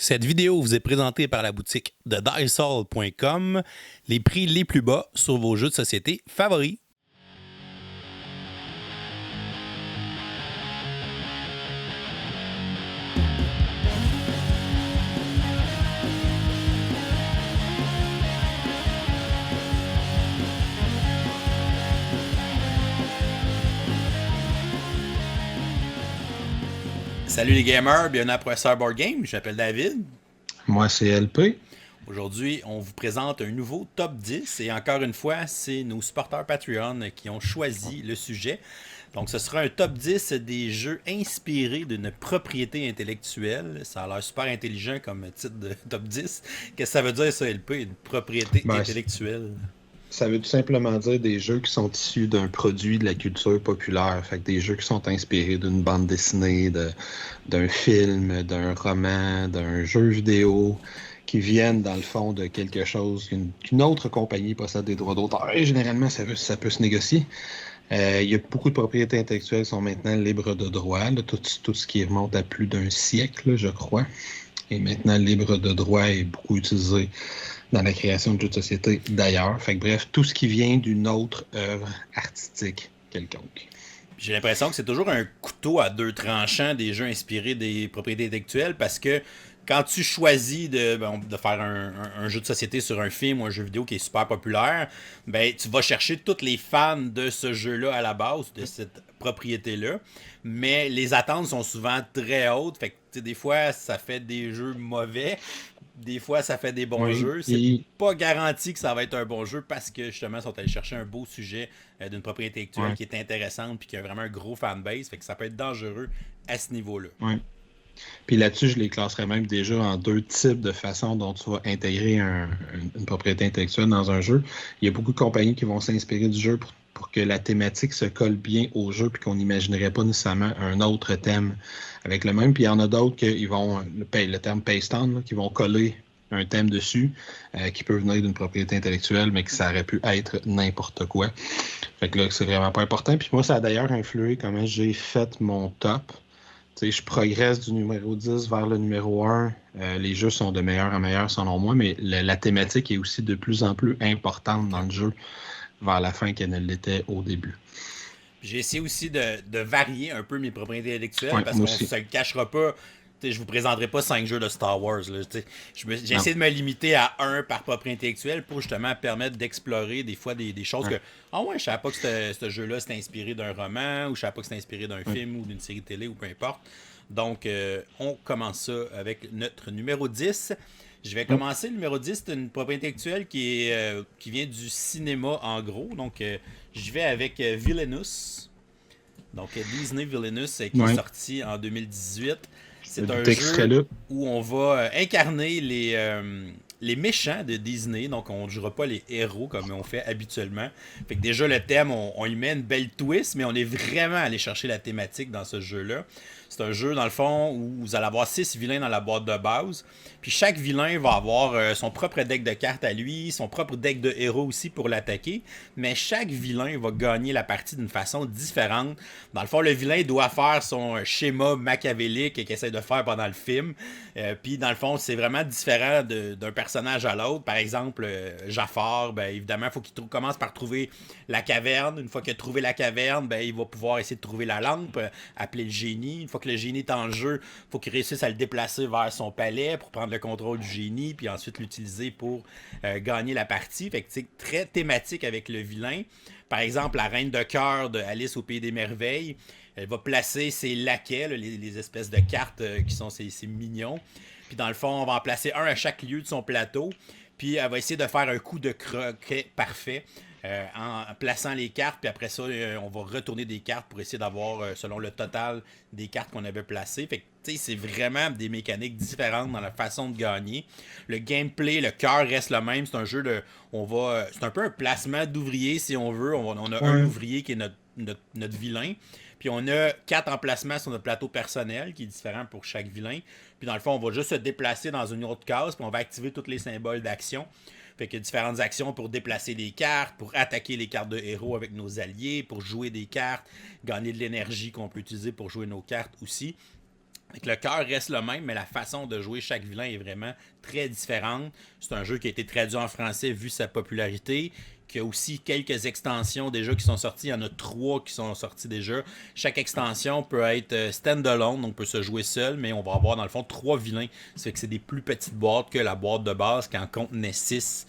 Cette vidéo vous est présentée par la boutique de Diceall.com, les prix les plus bas sur vos jeux de société favoris. Salut les gamers, bienvenue à Professeur Board Game, je m'appelle David. Moi, c'est LP. Aujourd'hui, on vous présente un nouveau top 10 et encore une fois, c'est nos supporters Patreon qui ont choisi le sujet. Donc, ce sera un top 10 des jeux inspirés d'une propriété intellectuelle. Ça a l'air super intelligent comme titre de top 10. Qu'est-ce que ça veut dire, ça, LP, une propriété Ben, intellectuelle? ça veut tout simplement dire des jeux qui sont issus d'un produit de la culture populaire. Fait que des jeux qui sont inspirés d'une bande dessinée, d'un film, d'un roman, d'un jeu vidéo, qui viennent dans le fond de quelque chose qu'une autre compagnie possède des droits d'auteur. Et généralement, ça peut se négocier. Il y a beaucoup de propriétés intellectuelles qui sont maintenant libres de droit. Là, tout ce qui remonte à plus d'un siècle, je crois. Et maintenant, le libre de droit est beaucoup utilisé dans la création de jeux de société d'ailleurs. Fait que bref, tout ce qui vient d'une autre œuvre artistique quelconque. J'ai l'impression que c'est toujours un couteau à deux tranchants des jeux inspirés des propriétés intellectuelles parce que quand tu choisis de faire un jeu de société sur un film ou un jeu vidéo qui est super populaire, ben tu vas chercher tous les fans de ce jeu-là à la base, de cette propriété-là. Mais les attentes sont souvent très hautes. Fait que des fois, ça fait des jeux mauvais. Des fois, ça fait des bons Oui, jeux. C'est puis pas garanti que ça va être un bon jeu parce que justement, ils sont allés chercher un beau sujet d'une propriété intellectuelle ouais, qui est intéressante puis qui a vraiment un gros fanbase. Fait que ça peut être dangereux à ce niveau-là. ouais. Puis là-dessus, je les classerais même déjà en deux types de façons dont tu vas intégrer une propriété intellectuelle dans un jeu. Il y a beaucoup de compagnies qui vont s'inspirer du jeu pour que la thématique se colle bien au jeu puis qu'on n'imaginerait pas nécessairement un autre thème avec le même. Puis il y en a d'autres qui vont, le terme paste on, là, qui vont coller un thème dessus qui peut venir d'une propriété intellectuelle, mais que ça aurait pu être n'importe quoi. Fait que là, c'est vraiment pas important. Puis moi, ça a d'ailleurs influé comment j'ai fait mon top. Tu sais, je progresse du numéro 10 vers le numéro 1. Les jeux sont de meilleur en meilleur selon moi, mais la thématique est aussi de plus en plus importante dans OK. le jeu vers la fin qu'elle ne l'était au début. J'ai essayé aussi de varier un peu mes propriétés intellectuelles Ouais, parce moi qu'on aussi. se le cachera pas. Je vous présenterai pas 5 jeux de Star Wars. Là, j'ai Non. essayé de me limiter à un par propriété intellectuelle pour justement permettre d'explorer des fois des choses Ouais, que. Ah ouais, je savais pas que ce jeu-là c'était inspiré d'un roman ou je savais pas que c'était inspiré d'un ouais. film ou d'une série de télé ou peu importe. Donc, on commence ça avec notre numéro 10. Je vais Ouais. commencer. Le numéro 10, c'est une propriété intellectuelle qui vient du cinéma en gros. Donc, je vais avec Villainous. Donc Disney Villainous qui est Ouais. sorti en 2018. C'est un Cet jeu extrait-là. où on va incarner les méchants de Disney. Donc on ne jouera pas les héros comme on fait habituellement. Fait que déjà le thème, on y met une belle twist, mais on est vraiment allé chercher la thématique dans ce jeu-là. C'est un jeu, dans le fond, où vous allez avoir 6 vilains dans la boîte de base. Puis chaque vilain va avoir son propre deck de cartes à lui, son propre deck de héros aussi pour l'attaquer. Mais chaque vilain va gagner la partie d'une façon différente. Dans le fond, le vilain doit faire son schéma machiavélique qu'il essaie de faire pendant le film. Puis dans le fond, c'est vraiment différent d'un personnage à l'autre. Par exemple, Jafar, ben, évidemment, il faut qu'il commence par trouver la caverne. Une fois qu'il a trouvé la caverne, ben, il va pouvoir essayer de trouver la lampe, appeler le génie. Une fois que le génie est en jeu, il faut qu'il réussisse à le déplacer vers son palais pour prendre le contrôle du génie, puis ensuite l'utiliser pour gagner la partie. Fait que c'est très thématique avec le vilain. Par exemple, la reine de cœur de Alice au Pays des Merveilles, elle va placer ses laquais, là, les espèces de cartes qui sont ses mignons. Puis dans le fond, on va en placer un à chaque lieu de son plateau. Puis elle va essayer de faire un coup de croquet parfait en plaçant les cartes. Puis après ça, on va retourner des cartes pour essayer d'avoir, selon le total des cartes qu'on avait placées. Fait que c'est vraiment des mécaniques différentes dans la façon de gagner. Le gameplay, le cœur reste le même. C'est un jeu de. C'est un peu un placement d'ouvriers si on veut. On a un Ouais. ouvrier qui est notre vilain. Puis on a 4 emplacements sur notre plateau personnel qui est différent pour chaque vilain. Puis dans le fond, on va juste se déplacer dans une autre case. Puis on va activer tous les symboles d'action. Fait qu'il y a différentes actions pour déplacer des cartes, pour attaquer les cartes de héros avec nos alliés, pour jouer des cartes, gagner de l'énergie qu'on peut utiliser pour jouer nos cartes aussi. Fait que le cœur reste le même, mais la façon de jouer chaque vilain est vraiment très différente. C'est un jeu qui a été traduit en français vu sa popularité, qui a aussi quelques extensions déjà qui sont sorties. Il y en a 3 qui sont sorties déjà. Chaque extension peut être stand-alone, donc peut se jouer seul, mais on va avoir dans le fond 3 vilains. Ça fait que c'est des plus petites boîtes que la boîte de base qui en contenait 6.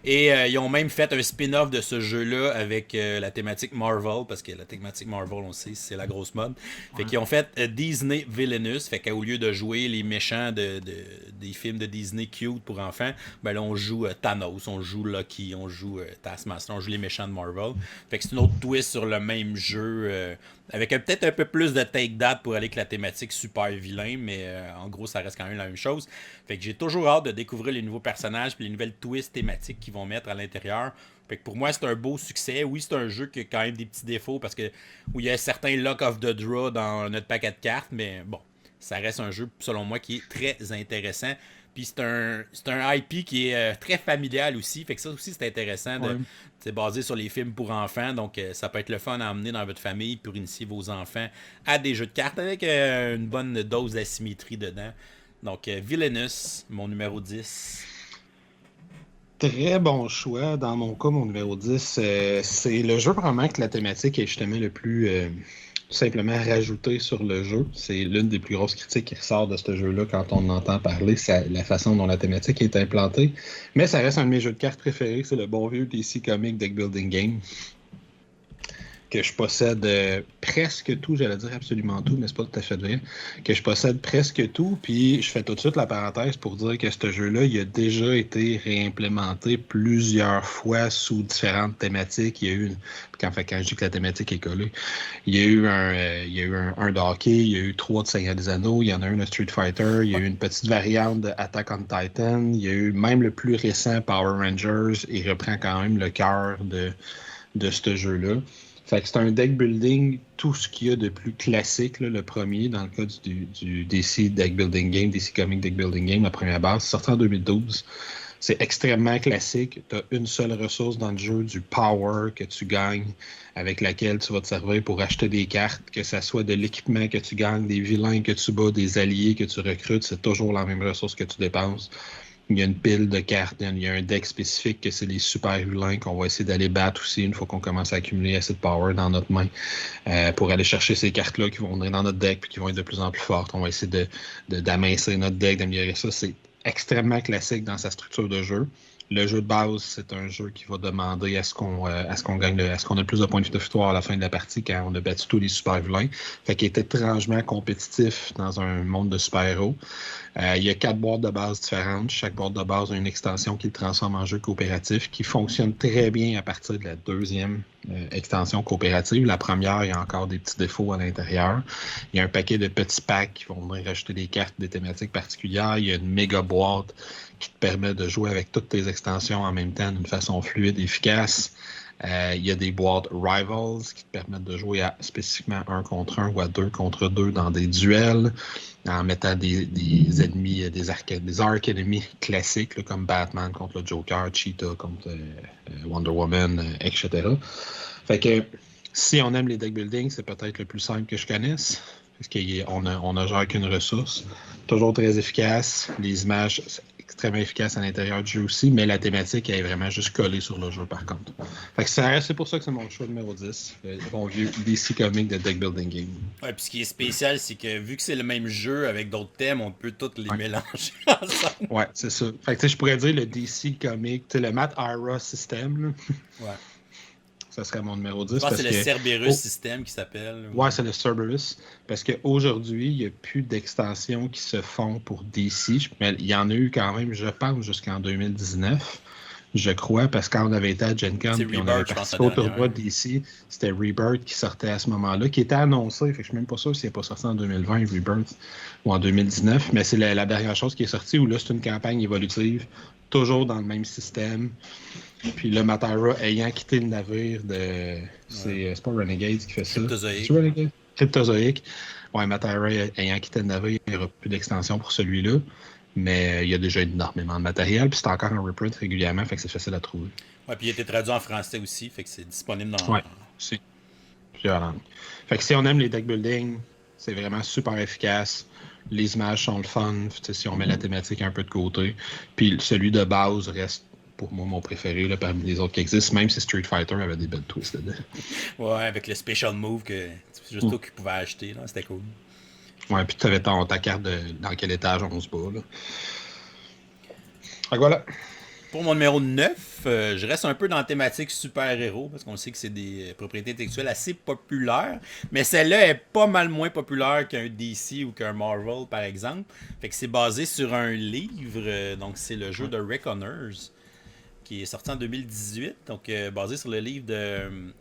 Et ils ont même fait un spin-off de ce jeu-là avec la thématique Marvel, parce que la thématique Marvel, on sait, c'est la grosse mode. Fait qu'ils ont fait Disney Villainous, fait qu'au lieu de jouer les méchants des films de Disney cute pour enfants, ben là on joue Thanos, on joue Loki, on joue Taskmaster, on joue les méchants de Marvel. Fait que c'est une autre twist sur le même jeu, avec peut-être un peu plus de take-that pour aller avec la thématique super vilain, mais en gros ça reste quand même la même chose. Fait que j'ai toujours hâte de découvrir les nouveaux personnages puis les nouvelles twists thématiques qu'ils vont mettre à l'intérieur. Fait que pour moi, c'est un beau succès. Oui, c'est un jeu qui a quand même des petits défauts parce que où il y a certains lock of the draw dans notre paquet de cartes, mais bon, ça reste un jeu, selon moi, qui est très intéressant. Puis c'est un IP qui est très familial aussi. Fait que ça aussi, c'est intéressant. Ouais. C'est basé sur les films pour enfants. Donc, ça peut être le fun à emmener dans votre famille pour initier vos enfants à des jeux de cartes avec une bonne dose d'asymétrie dedans. Donc, Villainous, mon numéro 10. Très bon choix. Dans mon cas, mon numéro 10, c'est le jeu vraiment que la thématique est justement le plus simplement rajoutée sur le jeu. C'est l'une des plus grosses critiques qui ressort de ce jeu-là quand on entend parler, c'est la façon dont la thématique est implantée. Mais ça reste un de mes jeux de cartes préférés, c'est le bon vieux DC Comic Deck Building Game, que je possède presque tout, j'allais dire absolument tout, mais c'est pas tout à fait vrai, que je possède presque tout, puis je fais tout de suite la parenthèse pour dire que ce jeu-là, il a déjà été réimplémenté plusieurs fois sous différentes thématiques. Il y a eu, quand je dis que la thématique est collée, il y a eu un de hockey, il y a eu 3 de Seigneur des Anneaux, il y en a un de Street Fighter, il y a eu une petite variante de Attack on Titan, il y a eu même le plus récent Power Rangers, il reprend quand même le cœur de ce jeu-là. Fait que c'est un deck building, tout ce qu'il y a de plus classique, là, le premier, dans le cas du DC Deck Building Game, DC Comic Deck Building Game, la première base, sorti en 2012. C'est extrêmement classique. Tu as une seule ressource dans le jeu, du power que tu gagnes, avec laquelle tu vas te servir pour acheter des cartes, que ce soit de l'équipement que tu gagnes, des vilains que tu bats, des alliés que tu recrutes, c'est toujours la même ressource que tu dépenses. Il y a une pile de cartes, il y a un deck spécifique que c'est les super vilains qu'on va essayer d'aller battre aussi une fois qu'on commence à accumuler assez de power dans notre main pour aller chercher ces cartes-là qui vont venir dans notre deck et qui vont être de plus en plus fortes. On va essayer d'amincir notre deck, d'améliorer ça. C'est extrêmement classique dans sa structure de jeu. Le jeu de base, c'est un jeu qui va demander à ce qu'on gagne, à ce qu'on ait plus de points de victoire à la fin de la partie quand on a battu tous les super vilains. Fait qu'il est étrangement compétitif dans un monde de super-héros. Il y a 4 boîtes de base différentes. Chaque boîte de base a une extension qui le transforme en jeu coopératif qui fonctionne très bien à partir de la deuxième extension coopérative. La première, il y a encore des petits défauts à l'intérieur. Il y a un paquet de petits packs qui vont venir rajouter des cartes, des thématiques particulières. Il y a une méga boîte qui te permet de jouer avec toutes tes extensions en même temps d'une façon fluide et efficace. Il y a des boîtes Rivals qui te permettent de jouer spécifiquement 1 contre 1 ou à 2 contre 2 dans des duels, en mettant des ennemis, des arc ennemis classiques là, comme Batman contre le Joker, Cheetah contre Wonder Woman, etc. Fait que si on aime les deck building, c'est peut-être le plus simple que je connaisse. Parce qu'on a genre qu'une ressource. Toujours très efficace. Les images, c'est extrêmement efficace à l'intérieur du jeu aussi, mais la thématique elle est vraiment juste collée sur le jeu par contre. Fait que c'est pour ça que c'est mon choix numéro 10. Le bon vieux DC Comic de Deck Building Game. Ouais, puis ce qui est spécial, c'est que vu que c'est le même jeu avec d'autres thèmes, on peut tous les mélanger ensemble. Ouais, c'est ça. Fait que tu sais, je pourrais dire le DC Comic, tu sais, le Matt Ira système, là. Ouais. Ça serait mon numéro 10. Je pense que c'est le Cerberus oh, système qui s'appelle. Ouais, c'est le Cerberus. Parce qu'aujourd'hui, il n'y a plus d'extensions qui se font pour DC. Mais il y en a eu quand même, je pense, jusqu'en 2019. Je crois, parce que quand on avait été à Gen Con, puis on avait participé au tournoi DC, c'était Rebirth qui sortait à ce moment-là, qui était annoncé. Fait que je suis même pas sûr s'il n'est pas sorti en 2020, Rebirth, ou en 2019. Mais c'est la dernière chose qui est sortie, où là, c'est une campagne évolutive, toujours dans le même système. Puis le Matara ayant quitté le navire de... C'est pas Renegade qui fait ça. Cryptozoic. Cryptozoic. Ouais, Matara ayant quitté le navire, il n'y aura plus d'extension pour celui-là. Mais il y a déjà énormément de matériel. Puis c'est encore en reprint régulièrement, fait que c'est facile à trouver. Ouais, puis il a été traduit en français aussi, fait que c'est disponible dans... Ouais, c'est plusieurs langues. Fait que si on aime les deck building, c'est vraiment super efficace. Les images sont le fun, si on met la thématique un peu de côté. Puis celui de base reste, pour moi, mon préféré là, parmi les autres qui existent, même si Street Fighter avait des belles twists dedans. Ouais, avec le special move que c'est juste toi qui pouvais acheter, là, c'était cool. Ouais, puis tu avais ta carte dans quel étage on se bat. Là. Donc voilà. Pour mon numéro 9, je reste un peu dans la thématique super-héros, parce qu'on sait que c'est des propriétés intellectuelles assez populaires, mais celle-là est pas mal moins populaire qu'un DC ou qu'un Marvel, par exemple. Fait que c'est basé sur un livre, donc c'est le jeu de Reckoners, qui est sorti en 2018, donc basé sur le livre de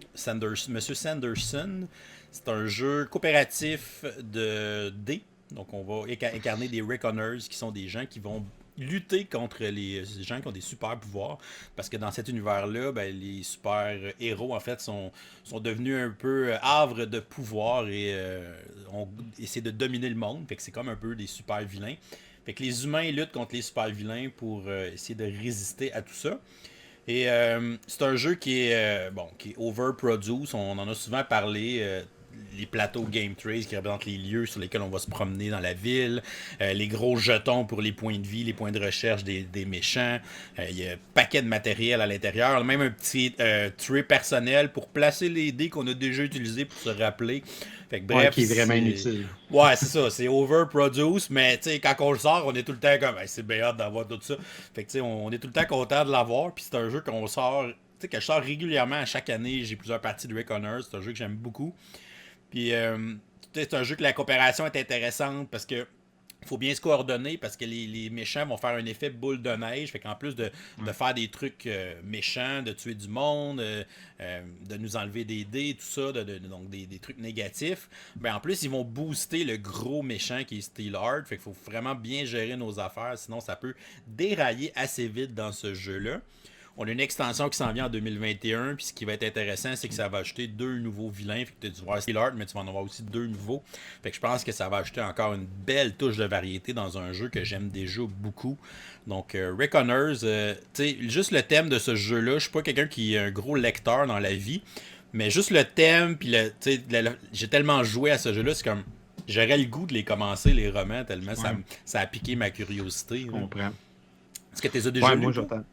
Monsieur Sanderson. C'est un jeu coopératif de dés, donc on va incarner des Reckoners, qui sont des gens qui vont lutter contre les gens qui ont des super pouvoirs, parce que dans cet univers-là, ben, les super héros en fait sont devenus un peu havres de pouvoir et on essaie de dominer le monde, fait que c'est comme un peu des super vilains. Fait que les humains luttent contre les super vilains pour essayer de résister à tout ça. Et c'est un jeu qui est qui est overproduce, on en a souvent parlé. Les plateaux Game Trace qui représentent les lieux sur lesquels on va se promener dans la ville, les gros jetons pour les points de vie, les points de recherche des méchants, il y a un paquet de matériel à l'intérieur, même un petit tray personnel pour placer les dés qu'on a déjà utilisés pour se rappeler. Fait que, bref, qui est vraiment inutile. Ouais, c'est ça, c'est overproduce, mais quand on le sort, on est tout le temps comme c'est bien hâte d'avoir tout ça. Fait que on est tout le temps content de l'avoir, puis c'est un jeu qu'on sort, que je sors régulièrement à chaque année, j'ai plusieurs parties de Reckoners, c'est un jeu que j'aime beaucoup. Puis c'est un jeu que la coopération est intéressante parce que faut bien se coordonner parce que les méchants vont faire un effet boule de neige. Fait qu'en plus de faire des trucs méchants, de tuer du monde, de nous enlever des dés, tout ça, donc des trucs négatifs, ben en plus ils vont booster le gros méchant qui est Steelheart. Fait qu'il faut vraiment bien gérer nos affaires, sinon ça peut dérailler assez vite dans ce jeu-là. On a une extension qui s'en vient en 2021, puis ce qui va être intéressant, c'est que ça va ajouter 2 nouveaux vilains. Fait que tu vas avoir Steelheart, mais tu vas en avoir aussi 2 nouveaux. Fait que je pense que ça va ajouter encore une belle touche de variété dans un jeu que j'aime déjà beaucoup. Donc, Reckoners, tu sais, juste le thème de ce jeu-là, je suis pas quelqu'un qui est un gros lecteur dans la vie, mais juste le thème, puis j'ai tellement joué à ce jeu-là, c'est comme, j'aurais le goût de les commencer, les romans, tellement ça a piqué ma curiosité. Je comprends. Est-ce que tu les as déjà lus? Moi, j'attends.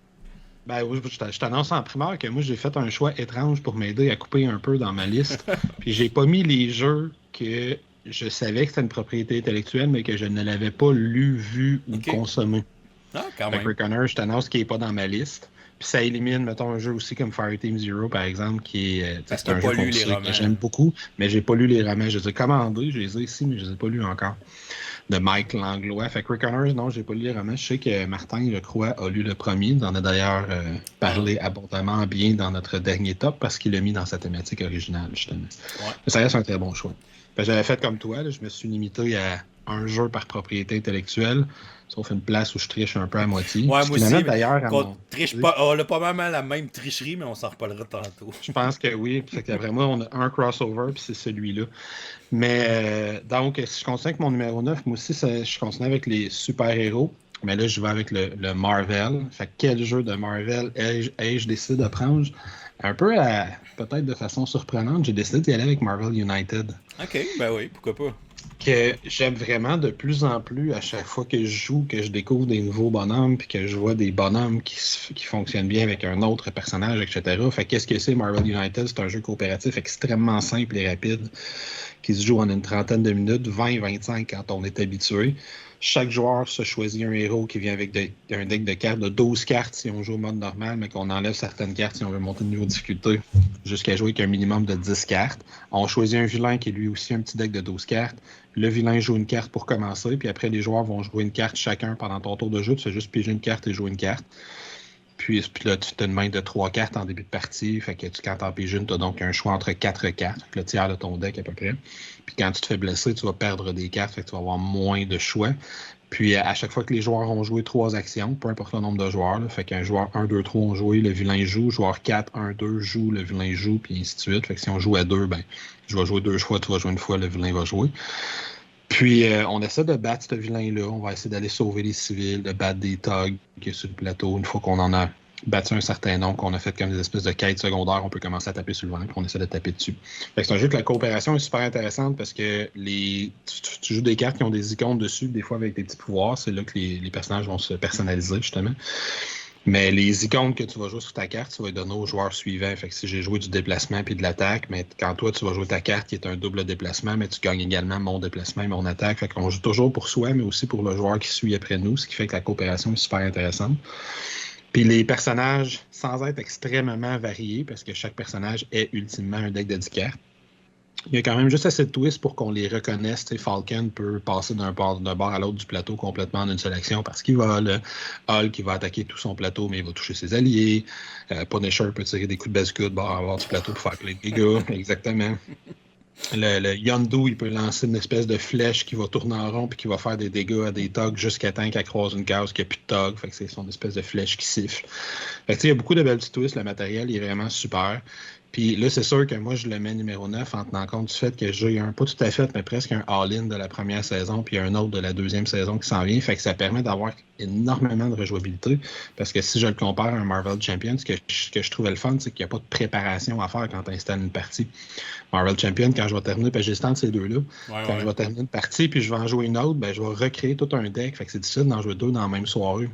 Ben oui, je t'annonce en primaire que moi, j'ai fait un choix étrange pour m'aider à couper un peu dans ma liste. Puis j'ai pas mis les jeux que je savais que c'était une propriété intellectuelle, mais que je ne l'avais pas lu, vu ou consommé. Ah, quand même. Reckoner, je t'annonce qu'il n'est pas dans ma liste. Puis ça élimine, mettons, un jeu aussi comme Fireteam Zero, par exemple, qui est c'est un jeu que j'aime beaucoup, mais j'ai pas lu les romans. Je les ai commandés, je les ai ici, mais je les ai pas lus encore. De Mike Langlois. Fait que Reckoners, non, j'ai pas lu les romans. Je sais que Martin, je crois, a lu le premier. Il en a d'ailleurs parlé abondamment bien dans notre dernier top parce qu'il l'a mis dans sa thématique originale, justement. Ouais. Ça reste un très bon choix. J'avais fait comme toi, là, je me suis limité à un jeu par propriété intellectuelle, sauf une place où je triche un peu à moitié. Ouais, moi aussi, on triche pas, on a pas mal la même tricherie, mais on s'en reparlera tantôt. Je pense que oui. Après moi, on a un crossover, puis c'est celui-là. Mais donc, si je continue avec mon numéro 9, moi aussi, je continue avec les super-héros. Mais là, je vais avec le Marvel. Fait que quel jeu de Marvel ai-je décidé de prendre? Un peu peut-être de façon surprenante, j'ai décidé d'y aller avec Marvel United. OK, ben oui, pourquoi pas. Que j'aime vraiment de plus en plus à chaque fois que je joue, que je découvre des nouveaux bonhommes, puis que je vois des bonhommes qui fonctionnent bien avec un autre personnage, etc. Fait qu'est-ce que c'est Marvel United? C'est un jeu coopératif extrêmement simple et rapide qui se joue en une trentaine de minutes, 20-25 quand on est habitué. Chaque joueur se choisit un héros qui vient avec un deck de cartes de 12 cartes si on joue au mode normal, mais qu'on enlève certaines cartes si on veut monter le niveau de difficulté jusqu'à jouer avec un minimum de 10 cartes. On choisit un vilain qui est lui aussi un petit deck de 12 cartes. Le vilain joue une carte pour commencer, puis après les joueurs vont jouer une carte chacun pendant ton tour de jeu. Tu fais juste piger une carte et jouer une carte. Puis là, tu as une main de 3 cartes en début de partie. Fait que quand tu en piges une, tu as donc un choix entre 4 cartes, le tiers de ton deck à peu près. Puis quand tu te fais blesser, tu vas perdre des cartes, fait que tu vas avoir moins de choix. Puis à chaque fois que les joueurs ont joué 3 actions, peu importe le nombre de joueurs, là, fait qu'un joueur 1, 2, 3 ont joué, le vilain joue, joueur 4, 1, 2 joue, le vilain joue, puis ainsi de suite. Fait que si on joue à 2, ben je vais jouer 2 fois, tu vas jouer une fois, le vilain va jouer. Puis on essaie de battre ce vilain-là. On va essayer d'aller sauver les civils, de battre des thugs sur le plateau une fois qu'on en a battu un certain nombre, qu'on a fait comme des espèces de quêtes secondaires, on peut commencer à taper sur le ventre, puis on essaie de taper dessus. Fait que c'est un jeu que la coopération est super intéressante parce que tu joues des cartes qui ont des icônes dessus, des fois avec des petits pouvoirs. C'est là que les personnages vont se personnaliser, justement. Mais les icônes que tu vas jouer sur ta carte, tu vas les donner aux joueurs suivants. Fait que si j'ai joué du déplacement puis de l'attaque, mais quand toi, tu vas jouer ta carte qui est un double déplacement, mais tu gagnes également mon déplacement et mon attaque. Fait qu'on joue toujours pour soi, mais aussi pour le joueur qui suit après nous, ce qui fait que la coopération est super intéressante. Puis les personnages, sans être extrêmement variés, parce que chaque personnage est ultimement un deck de 10 cartes, il y a quand même juste assez de twists pour qu'on les reconnaisse. T'sais, Falcon peut passer d'un bord à l'autre du plateau complètement en une seule action parce qu'il vole. Hulk, il va attaquer tout son plateau, mais il va toucher ses alliés. Punisher peut tirer des coups de bazooka de bord à bord du plateau pour faire plein de dégâts. Exactement. Le Yondu, il peut lancer une espèce de flèche qui va tourner en rond puis qui va faire des dégâts à des thugs jusqu'à temps qu'elle croise une case qu'il n'y a plus de thugs. Fait que c'est son espèce de flèche qui siffle. Fait que, il y a beaucoup de belles petits twists. Le matériel il est vraiment super. Puis là, c'est sûr que moi, je le mets numéro 9 en tenant compte du fait que j'ai un, pas tout à fait, mais presque un all-in de la première saison, puis un autre de la deuxième saison qui s'en vient. Fait que ça permet d'avoir énormément de rejouabilité. Parce que si je le compare à un Marvel Champions, ce que je trouvais le fun, c'est qu'il n'y a pas de préparation à faire quand tu installes une partie. Marvel Champion, quand je vais terminer, parce que j'ai ce temps de ces deux-là, quand je vais terminer une partie, puis je vais en jouer une autre, ben, je vais recréer tout un deck. Fait que c'est difficile d'en jouer deux dans la même soirée.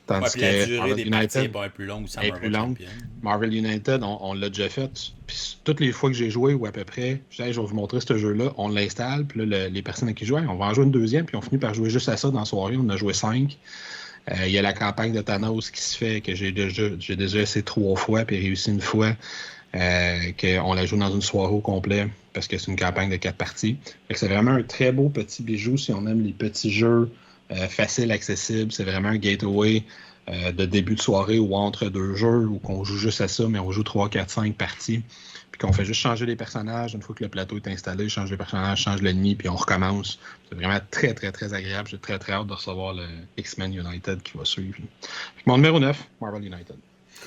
Ouais, Tandis puis la que durée Marvel des United parties est bien plus longue aussi en est Marvel plus longue. Champion. Marvel United, on l'a déjà fait. Puis toutes les fois que j'ai joué, ou à peu près, je vais vous montrer ce jeu-là, on l'installe, puis là, les personnes qui jouent, on va en jouer une deuxième, puis on finit par jouer juste à ça dans la soirée. On a joué 5. Il y a la campagne de Thanos qui se fait, que j'ai déjà essayé 3 fois, puis réussi une fois, qu'on la joue dans une soirée au complet, parce que c'est une campagne de 4 parties. Fait que c'est vraiment un très beau petit bijou si on aime les petits jeux faciles, accessibles. C'est vraiment un gateway de début de soirée ou entre deux jeux, ou qu'on joue juste à ça, mais on joue 3, 4, 5 parties. Puis qu'on fait juste changer les personnages. Une fois que le plateau est installé, change les personnages, change l'ennemi, puis on recommence. C'est vraiment très, très, très agréable. J'ai très, très hâte de recevoir le X-Men United qui va suivre. Mon numéro 9, Marvel United.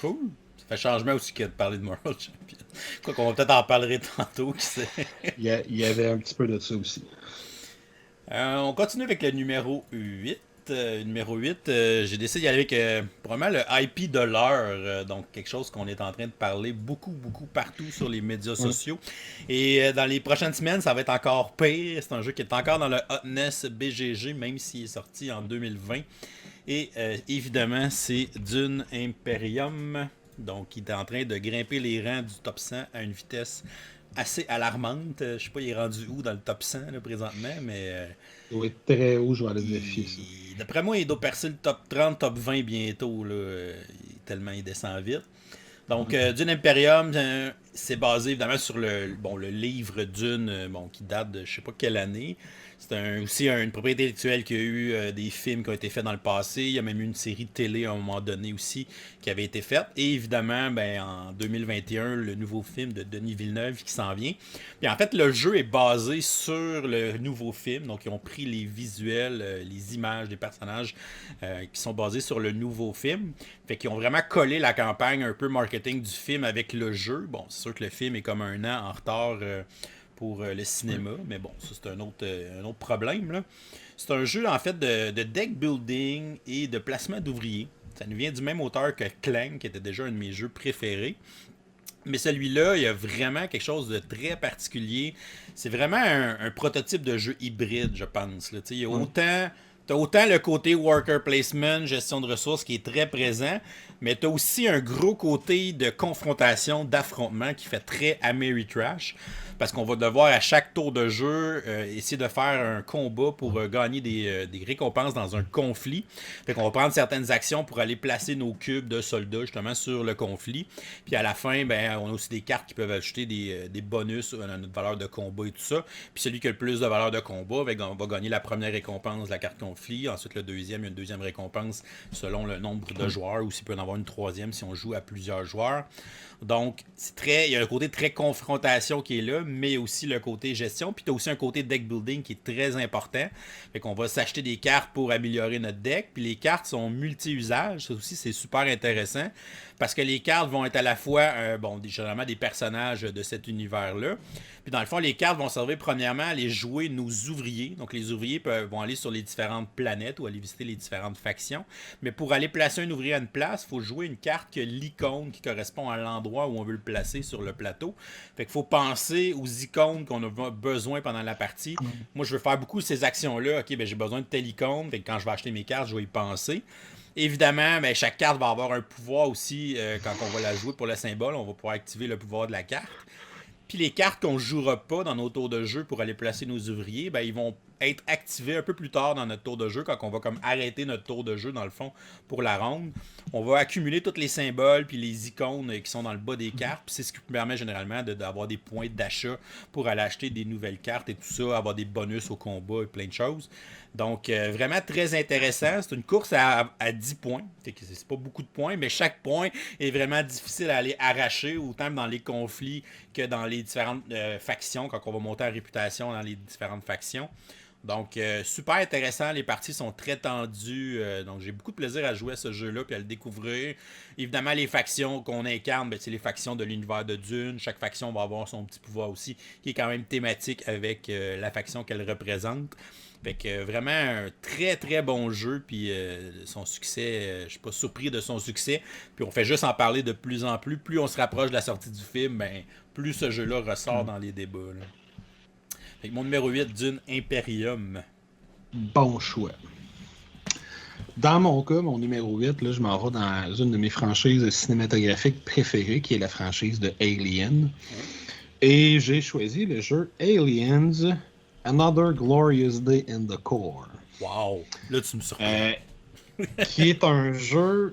Cool. Ça fait changement aussi que de parler de Marvel Champion. Quoi qu'on va peut-être en parler tantôt, qui sait. Il y avait un petit peu de ça aussi. On continue avec le numéro 8. Numéro 8, j'ai décidé d'y aller avec probablement le IP de l'heure, donc quelque chose qu'on est en train de parler beaucoup, beaucoup partout sur les médias sociaux. Et dans les prochaines semaines, ça va être encore pire. C'est un jeu qui est encore dans le Hotness BGG, même s'il est sorti en 2020. Et évidemment, c'est Dune Imperium, donc il est en train de grimper les rangs du top 100 à une vitesse assez alarmante. Je sais pas, il est rendu où dans le top 100 là, présentement, mais Il doit être très haut, je vais aller vérifier ça. d'après moi, il doit percer le top 30, top 20 bientôt. Là, tellement il descend vite. Donc, Dune Imperium, c'est basé évidemment sur le livre Dune, qui date de je sais pas quelle année. C'est aussi une propriété intellectuelle qui a eu des films qui ont été faits dans le passé. Il y a même eu une série de télé à un moment donné aussi qui avait été faite. Et évidemment, en 2021, le nouveau film de Denis Villeneuve qui s'en vient. Puis en fait, le jeu est basé sur le nouveau film. Donc, ils ont pris les visuels, les images des personnages qui sont basés sur le nouveau film. Fait qu'ils ont vraiment collé la campagne un peu marketing du film avec le jeu. Bon, c'est sûr que le film est comme un an en retard pour le cinéma, mais bon, ça c'est un autre problème. Là. C'est un jeu en fait de deck building et de placement d'ouvriers. Ça nous vient du même auteur que Clank, qui était déjà un de mes jeux préférés. Mais celui-là, il y a vraiment quelque chose de très particulier. C'est vraiment un prototype de jeu hybride, je pense. Là. Il y a t'as autant le côté worker placement, gestion de ressources qui est très présent, mais t'as aussi un gros côté de confrontation, d'affrontement qui fait très Ameritrash. Parce qu'on va devoir à chaque tour de jeu essayer de faire un combat pour gagner des récompenses dans un conflit. Fait qu'on va prendre certaines actions pour aller placer nos cubes de soldats justement sur le conflit. Puis à la fin, on a aussi des cartes qui peuvent ajouter des bonus à notre valeur de combat et tout ça. Puis celui qui a le plus de valeur de combat va gagner la première récompense de la carte conflit. Ensuite le deuxième, il y a une deuxième récompense selon le nombre de joueurs, ou s'il peut en avoir une troisième si on joue à plusieurs joueurs. Donc, il y a un côté très confrontation qui est là, mais aussi le côté gestion. Puis tu as aussi un côté deck building qui est très important. Fait qu'on va s'acheter des cartes pour améliorer notre deck. Puis les cartes sont multi-usages. Ça aussi, c'est super intéressant. Parce que les cartes vont être à la fois, généralement des personnages de cet univers-là. Puis dans le fond, les cartes vont servir premièrement à aller jouer nos ouvriers. Donc les ouvriers vont aller sur les différentes planètes ou aller visiter les différentes factions. Mais pour aller placer un ouvrier à une place, il faut jouer une carte qui a l'icône qui correspond à l'endroit où on veut le placer sur le plateau. Fait qu'il faut penser aux icônes qu'on a besoin pendant la partie. Moi, je veux faire beaucoup de ces actions-là. OK, ben j'ai besoin de telle icône. Fait que quand je vais acheter mes cartes, je vais y penser. Évidemment, ben, chaque carte va avoir un pouvoir aussi quand on va la jouer pour le symbole. On va pouvoir activer le pouvoir de la carte. Puis les cartes qu'on ne jouera pas dans nos tours de jeu pour aller placer nos ouvriers, ben, ils vont être activés un peu plus tard dans notre tour de jeu, quand on va comme arrêter notre tour de jeu, dans le fond, pour la ronde. On va accumuler tous les symboles puis les icônes qui sont dans le bas des cartes. Puis c'est ce qui permet généralement d'avoir des points d'achat pour aller acheter des nouvelles cartes et tout ça, avoir des bonus au combat et plein de choses. Donc, vraiment très intéressant. C'est une course à 10 points. C'est pas beaucoup de points, mais chaque point est vraiment difficile à aller arracher, autant dans les conflits que dans les différentes factions, quand on va monter en réputation dans les différentes factions. Donc, super intéressant. Les parties sont très tendues. Donc, j'ai beaucoup de plaisir à jouer à ce jeu-là puis à le découvrir. Évidemment, les factions qu'on incarne, ben, c'est les factions de l'univers de Dune. Chaque faction va avoir son petit pouvoir aussi, qui est quand même thématique avec la faction qu'elle représente. Fait que vraiment un très très bon jeu, puis son succès, je suis pas surpris de son succès, puis on fait juste en parler de plus en plus. Plus on se rapproche de la sortie du film, ben, plus ce jeu-là ressort dans les débats. Là. Fait que mon numéro 8, Dune Imperium. Bon choix. Dans mon cas, mon numéro 8, là, je m'en vais dans une de mes franchises cinématographiques préférées, qui est la franchise de Alien. Et j'ai choisi le jeu Aliens Another Glorious Day in the Core. Wow! Là, tu me surprends. Qui est un jeu,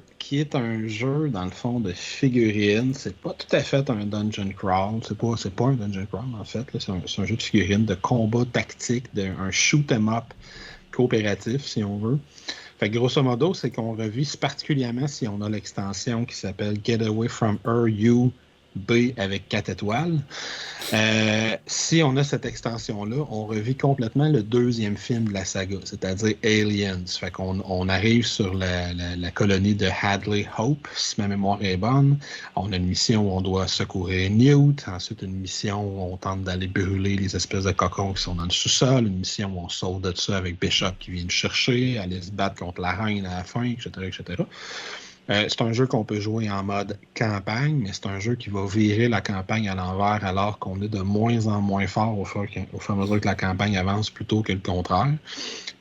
dans le fond, de figurines. C'est pas tout à fait un dungeon crawl. C'est pas un dungeon crawl, en fait. Là. C'est un jeu de figurines, de combat tactique, un shoot 'em up coopératif, si on veut. Fait que grosso modo, c'est qu'on revise particulièrement si on a l'extension qui s'appelle Get Away from Her, You, B avec 4 étoiles. Si on a cette extension-là, on revit complètement le deuxième film de la saga, c'est-à-dire Aliens. Fait qu'on arrive sur la colonie de Hadley Hope, si ma mémoire est bonne. On a une mission où on doit secourir Newt. Ensuite, une mission où on tente d'aller brûler les espèces de cocons qui sont dans le sous-sol. Une mission où on sort de ça avec Bishop qui vient le chercher, aller se battre contre la reine à la fin, etc., etc. C'est un jeu qu'on peut jouer en mode campagne, mais c'est un jeu qui va virer la campagne à l'envers alors qu'on est de moins en moins fort au fur et à mesure que la campagne avance plutôt que le contraire.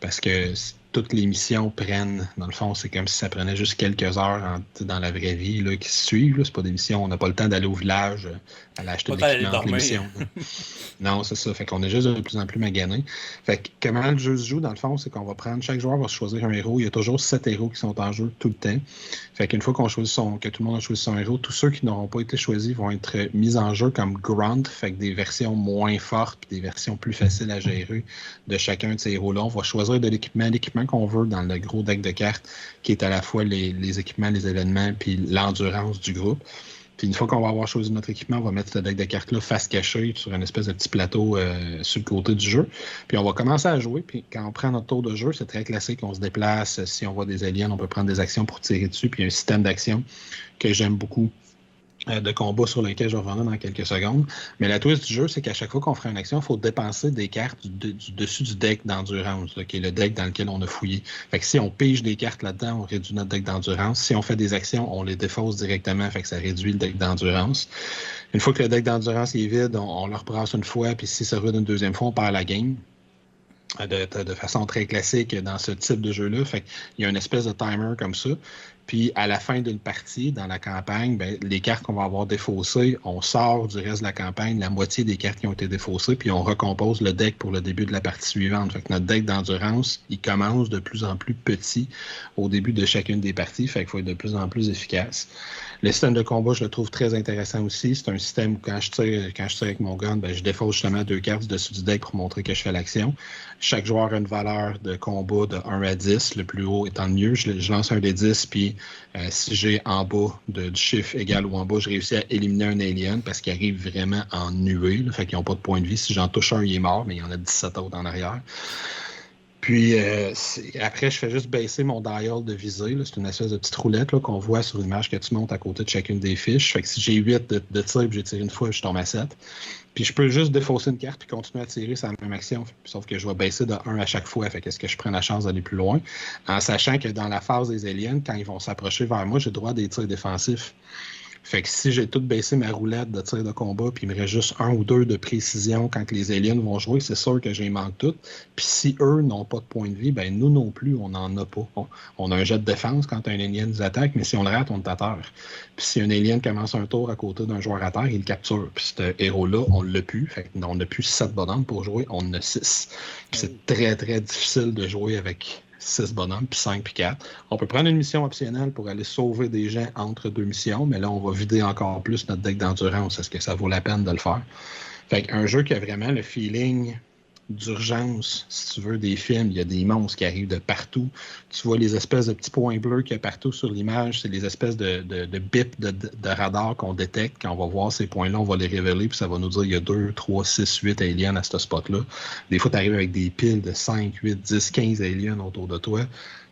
Parce que toutes les missions prennent, dans le fond, c'est comme si ça prenait juste quelques heures dans la vraie vie là, qui se suivent. Là. C'est pas des missions, on n'a pas le temps d'aller au village, aller acheter de l'équipement entre les missions. Non, c'est ça. Fait qu'on est juste de plus en plus magané. Fait que comment le jeu se joue, dans le fond, c'est qu'on va prendre, chaque joueur va choisir un héros. Il y a toujours 7 héros qui sont en jeu tout le temps. Fait qu'une fois que tout le monde a choisi son héros, tous ceux qui n'auront pas été choisis vont être mis en jeu comme grunt, fait que des versions moins fortes puis des versions plus faciles à gérer de chacun de ces héros-là. On va choisir de l'équipement qu'on veut dans le gros deck de cartes, qui est à la fois les équipements, les événements, puis l'endurance du groupe. Puis une fois qu'on va avoir choisi notre équipement, on va mettre ce deck de cartes-là face cachée sur une espèce de petit plateau sur le côté du jeu. Puis on va commencer à jouer. Puis quand on prend notre tour de jeu, c'est très classique. On se déplace. Si on voit des aliens, on peut prendre des actions pour tirer dessus. Puis il y a un système d'action que j'aime beaucoup de combat sur lequel je vais revenir dans quelques secondes. Mais la twist du jeu, c'est qu'à chaque fois qu'on fera une action, il faut dépenser des cartes du dessus du deck d'endurance, là, qui est le deck dans lequel on a fouillé. Fait que si on pige des cartes là-dedans, on réduit notre deck d'endurance. Si on fait des actions, on les défausse directement, fait que ça réduit le deck d'endurance. Une fois que le deck d'endurance est vide, on le rebrasse une fois, puis si ça vide une deuxième fois, on perd la game. De façon très classique dans ce type de jeu-là. Fait qu'il y a une espèce de timer comme ça. Puis à la fin d'une partie, dans la campagne, ben, les cartes qu'on va avoir défaussées, on sort du reste de la campagne la moitié des cartes qui ont été défaussées, puis on recompose le deck pour le début de la partie suivante. Fait que notre deck d'endurance, il commence de plus en plus petit au début de chacune des parties, fait qu'il faut être de plus en plus efficace. Le système de combat, je le trouve très intéressant aussi. C'est un système où quand je tire avec mon gun, ben, je défausse justement 2 cartes du dessus du deck pour montrer que je fais l'action. Chaque joueur a une valeur de combat de 1 à 10, le plus haut étant le mieux. Je lance un des 10, puis si j'ai en bas du chiffre égal ou en bas, je réussis à éliminer un alien parce qu'il arrive vraiment en nuée. Là, fait qu'ils n'ont pas de point de vie. Si j'en touche un, il est mort, mais il y en a 17 autres en arrière. Puis après, je fais juste baisser mon dial de visée. C'est une espèce de petite roulette là, qu'on voit sur l'image que tu montes à côté de chacune des fiches. Fait que si j'ai 8 de tir et j'ai tiré une fois, je tombe à 7. Puis je peux juste défausser une carte puis continuer à tirer, c'est la même action. Sauf que je vais baisser de 1 à chaque fois. Fait qu'est-ce que je prends la chance d'aller plus loin? En sachant que dans la phase des aliens, quand ils vont s'approcher vers moi, j'ai le droit à des tirs défensifs. Fait que si j'ai tout baissé ma roulette de tir de combat, puis il me reste juste 1 ou 2 de précision quand les aliens vont jouer, c'est sûr que j'ai manque toutes. Puis si eux n'ont pas de point de vie, ben nous non plus, on n'en a pas. On a un jet de défense quand un alien nous attaque, mais si on le rate, on est à terre. Puis si un alien commence un tour à côté d'un joueur à terre, il le capture. Puis ce héros-là, on l'a plus. Fait qu'on n'a plus 7 bonhommes pour jouer, on en a 6. Puis c'est très, très difficile de jouer avec 6 bonhommes, puis 5, puis 4. On peut prendre une mission optionnelle pour aller sauver des gens entre 2 missions, mais là, on va vider encore plus notre deck d'endurance. Est-ce que ça vaut la peine de le faire? Fait qu'un jeu qui a vraiment le feeling d'urgence, si tu veux, des films, il y a des monstres qui arrivent de partout. Tu vois les espèces de petits points bleus qu'il y a partout sur l'image, c'est les espèces de bips de radar qu'on détecte. Quand on va voir ces points-là, on va les révéler, puis ça va nous dire il y a 2, 3, 6, 8 aliens à ce spot-là. Des fois, tu arrives avec des piles de 5, 8, 10, 15 aliens autour de toi.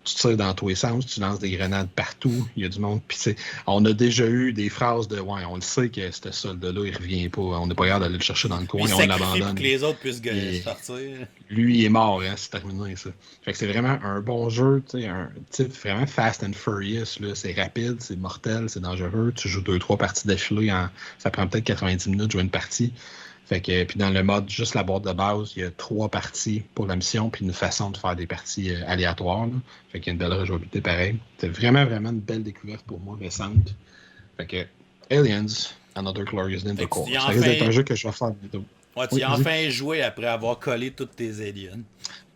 Tu tires dans tous les sens, tu lances des grenades partout, il y a du monde. Puis, on a déjà eu des phrases de ouais, on le sait que ce soldat-là, il revient pas, on n'est pas capable d'aller le chercher dans le coin, on l'abandonne. Pour que les autres puissent sortir. Lui, il est mort, hein, c'est terminé ça. Fait que c'est vraiment un bon jeu, un type vraiment fast and furious. Là. C'est rapide, c'est mortel, c'est dangereux. Tu joues 2-3 parties d'affilée, ça prend peut-être 90 minutes de jouer une partie. Fait que, puis dans le mode juste la boîte de base, il y a 3 parties pour la mission, puis une façon de faire des parties aléatoires. Là. Fait qu'il y a une belle rejouabilité pareil. C'est vraiment, vraiment une belle découverte pour moi récente. Fait que Aliens, Another Glorious Day in the Course. Ça risque d'être un jeu que je vais faire bientôt. Ouais, tu as enfin joué après avoir collé toutes tes aliens.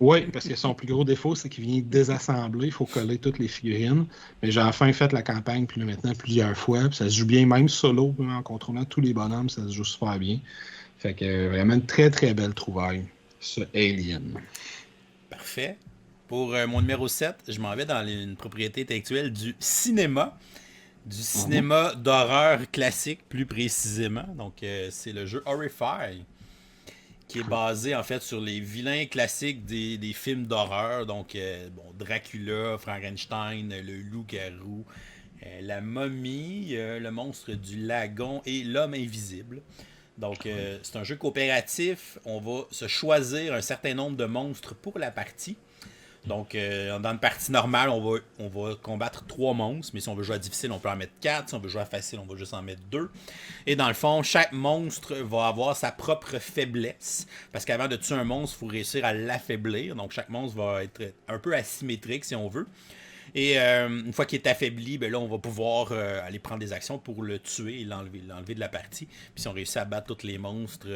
Oui, parce que son plus gros défaut, c'est qu'il vient désassembler. Il faut coller toutes les figurines. Mais j'ai enfin fait la campagne puis là, maintenant plusieurs fois. Puis ça se joue bien, même solo, en contrôlant tous les bonhommes, ça se joue super bien. Fait que vraiment une très très belle trouvaille, ce Alien. Parfait. Pour mon numéro 7, je m'en vais dans une propriété intellectuelle du cinéma. Du cinéma d'horreur classique, plus précisément. Donc, c'est le jeu Horrify, qui est basé en fait sur les vilains classiques des films d'horreur. Donc, Dracula, Frankenstein, le loup-garou, la momie, le monstre du lagon et l'homme invisible. Donc, c'est un jeu coopératif. On va se choisir un certain nombre de monstres pour la partie. Donc, dans une partie normale, on va combattre 3 monstres. Mais si on veut jouer à difficile, on peut en mettre 4. Si on veut jouer à facile, on va juste en mettre 2. Et dans le fond, chaque monstre va avoir sa propre faiblesse. Parce qu'avant de tuer un monstre, il faut réussir à l'affaiblir. Donc, chaque monstre va être un peu asymétrique, si on veut. Et une fois qu'il est affaibli, ben là, on va pouvoir aller prendre des actions pour le tuer et l'enlever de la partie. Puis si on réussit à battre tous les monstres,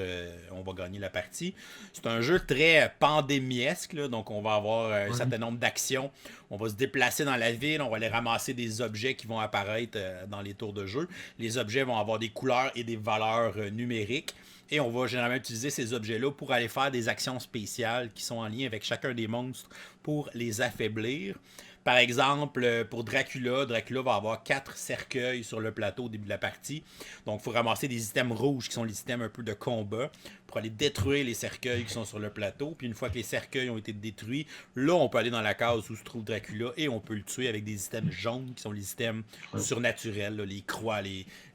on va gagner la partie. C'est un jeu très pandémiesque, là, donc on va avoir un certain nombre d'actions. On va se déplacer dans la ville, on va aller ramasser des objets qui vont apparaître dans les tours de jeu. Les objets vont avoir des couleurs et des valeurs numériques. Et on va généralement utiliser ces objets-là pour aller faire des actions spéciales qui sont en lien avec chacun des monstres pour les affaiblir. Par exemple, pour Dracula va avoir 4 cercueils sur le plateau au début de la partie. Donc, il faut ramasser des items rouges qui sont les items un peu de combat pour aller détruire les cercueils qui sont sur le plateau. Puis une fois que les cercueils ont été détruits, là, on peut aller dans la case où se trouve Dracula et on peut le tuer avec des items jaunes qui sont les items surnaturels, là, les croix,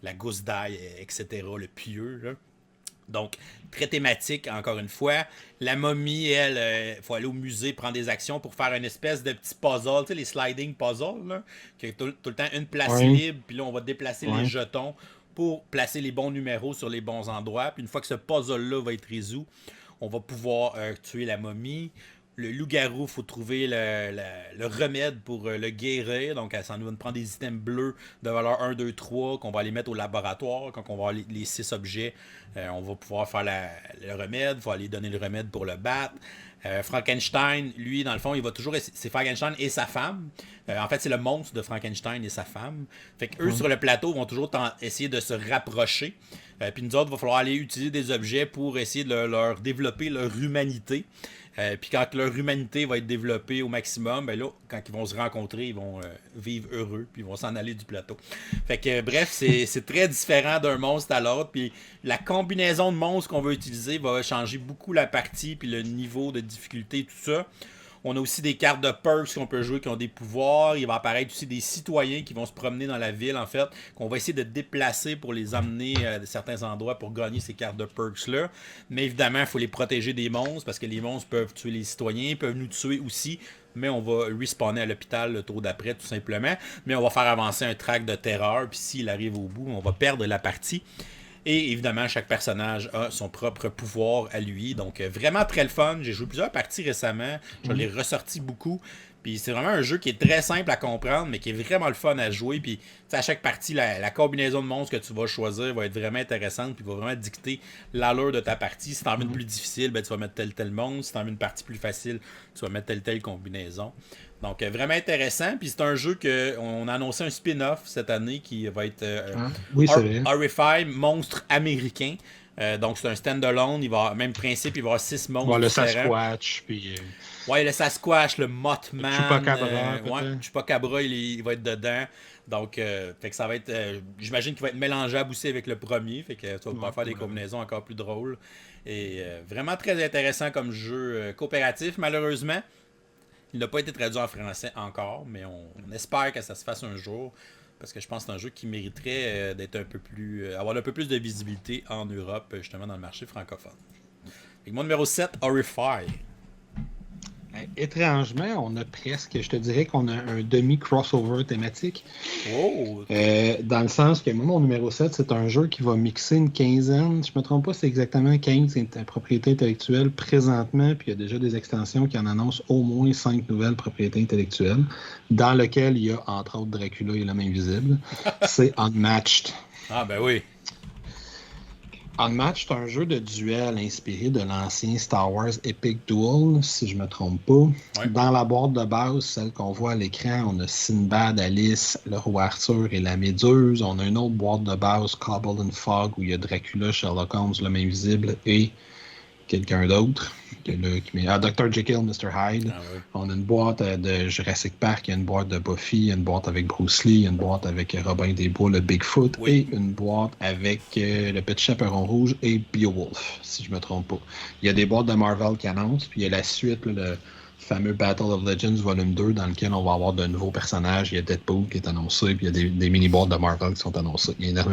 la gousse d'ail, etc., le pieu, là. Donc, très thématique, encore une fois. La momie, elle, faut aller au musée, prendre des actions pour faire une espèce de petit puzzle, tu sais, les sliding puzzles, là, qui a tout le temps une place libre, puis là, on va déplacer les jetons pour placer les bons numéros sur les bons endroits. Puis une fois que ce puzzle-là va être résolu, on va pouvoir tuer la momie. Le loup-garou, il faut trouver le remède pour le guérir. Donc, ça nous va prendre des items bleus de valeur 1, 2, 3 qu'on va aller mettre au laboratoire. Quand on va avoir les 6 objets, on va pouvoir faire le remède. Il faut aller donner le remède pour le battre. Frankenstein, lui, dans le fond, il va toujours... C'est Frankenstein et sa femme. En fait, c'est le monstre de Frankenstein et sa femme. Fait qu'eux, sur le plateau, vont toujours essayer de se rapprocher. Puis nous autres, il va falloir aller utiliser des objets pour essayer de leur développer leur humanité. Puis quand leur humanité va être développée au maximum, ben là, quand ils vont se rencontrer, ils vont vivre heureux, puis ils vont s'en aller du plateau. Fait que bref, c'est très différent d'un monstre à l'autre, puis la combinaison de monstres qu'on va utiliser va changer beaucoup la partie, puis le niveau de difficulté, tout ça. On a aussi des cartes de perks qu'on peut jouer qui ont des pouvoirs. Il va apparaître aussi des citoyens qui vont se promener dans la ville, en fait, qu'on va essayer de déplacer pour les emmener à certains endroits pour gagner ces cartes de perks-là. Mais évidemment, il faut les protéger des monstres parce que les monstres peuvent tuer les citoyens, peuvent nous tuer aussi. Mais on va respawner à l'hôpital le tour d'après, tout simplement. Mais on va faire avancer un track de terreur. Puis s'il arrive au bout, on va perdre la partie. Et évidemment, chaque personnage a son propre pouvoir à lui. Donc, vraiment très le fun. J'ai joué plusieurs parties récemment. Je l'ai ressorti beaucoup. Puis c'est vraiment un jeu qui est très simple à comprendre, mais qui est vraiment le fun à jouer. Puis à chaque partie, la combinaison de monstres que tu vas choisir va être vraiment intéressante. Puis va vraiment dicter l'allure de ta partie. Si tu en veux une plus difficile, ben, tu vas mettre tel monstre. Si tu en veux une partie plus facile, tu vas mettre telle combinaison. Donc, vraiment intéressant. Puis c'est un jeu qu'on a annoncé un spin-off cette année qui va être oui, c'est vrai. RFI, monstre américain. Donc, c'est un stand-alone. Il va avoir même principe, il va y avoir 6 monstres. Bon, le Sasquatch, puis. Ouais, le Sasquatch, le Mothman. Chupacabra. Ouais, Chupacabra, il va être dedans. Donc, fait que ça va être. J'imagine qu'il va être mélangeable aussi avec le premier. Fait que tu vas pouvoir faire des combinaisons encore plus drôles. Et vraiment très intéressant comme jeu coopératif. Malheureusement, il n'a pas été traduit en français encore, mais on espère que ça se fasse un jour. Parce que je pense que c'est un jeu qui mériterait d'être un peu plus. Avoir un peu plus de visibilité en Europe, justement, dans le marché francophone. Fait que mon numéro 7, Horrify. Étrangement, on a presque, je te dirais qu'on a un demi-crossover thématique. Oh! Dans le sens que moi, mon numéro 7, c'est un jeu qui va mixer une quinzaine. Je me trompe pas, c'est exactement 15 propriétés intellectuelles présentement, puis il y a déjà des extensions qui en annoncent au moins 5 nouvelles propriétés intellectuelles, dans lesquelles il y a, entre autres, Dracula et l'homme invisible. C'est Unmatched. Ah, ben oui. Unmatched, c'est un jeu de duel inspiré de l'ancien Star Wars Epic Duel, si je me trompe pas. Ouais. Dans la boîte de base, celle qu'on voit à l'écran, on a Sinbad, Alice, le roi Arthur et la Méduse. On a une autre boîte de base, Cobble and Fog, où il y a Dracula, Sherlock Holmes, l'homme invisible et quelqu'un d'autre. Dr. Jekyll, Mr. Hyde. Ah oui. On a une boîte de Jurassic Park, il y a une boîte de Buffy, il y a une boîte avec Bruce Lee, il y a une boîte avec Robin des Bois, le Bigfoot, et une boîte avec le Petit Chaperon Rouge et Beowulf, si je me trompe pas. Il y a des boîtes de Marvel qui annoncent, puis il y a la suite, le fameux Battle of Legends Volume 2, dans lequel on va avoir de nouveaux personnages. Il y a Deadpool qui est annoncé, puis il y a des mini-boîtes de Marvel qui sont annoncées. Il y a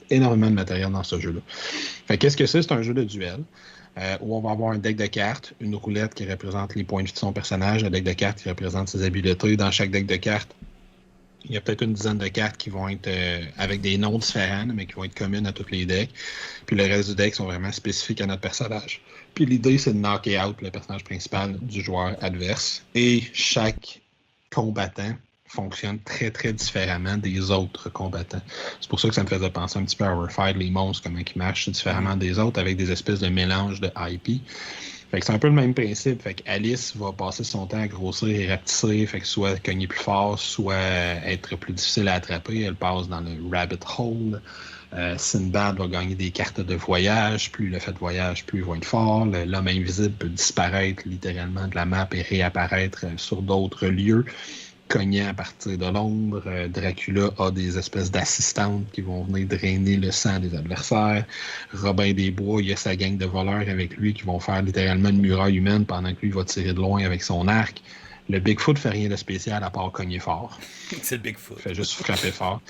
énormément de matériel dans ce jeu-là. Fait qu'est-ce que c'est? C'est un jeu de duel. Où on va avoir un deck de cartes, une roulette qui représente les points de vie de son personnage, un deck de cartes qui représente ses habiletés. Dans chaque deck de cartes, il y a peut-être une dizaine de cartes qui vont être avec des noms différents, mais qui vont être communes à tous les decks. Puis le reste du deck sont vraiment spécifiques à notre personnage. Puis l'idée, c'est de knocker out le personnage principal du joueur adverse. Et chaque combattant fonctionne très, très différemment des autres combattants. C'est pour ça que ça me faisait penser un petit peu à Warfight, les monstres, comment ils marchent différemment des autres, avec des espèces de mélange de IP. Fait que c'est un peu le même principe. Fait qu'Alice va passer son temps à grossir et rapetisser, fait que soit cogner plus fort, soit être plus difficile à attraper. Elle passe dans le rabbit hole. Sinbad va gagner des cartes de voyage. Plus le fait de voyage, plus il va être fort. L'homme invisible peut disparaître littéralement de la map et réapparaître sur d'autres lieux, cognant à partir de l'ombre. Dracula a des espèces d'assistantes qui vont venir drainer le sang des adversaires. Robin des Bois, il y a sa gang de voleurs avec lui qui vont faire littéralement une muraille humaine pendant que lui va tirer de loin avec son arc. Le Bigfoot fait rien de spécial à part cogner fort. C'est le Bigfoot. Il fait juste frapper fort.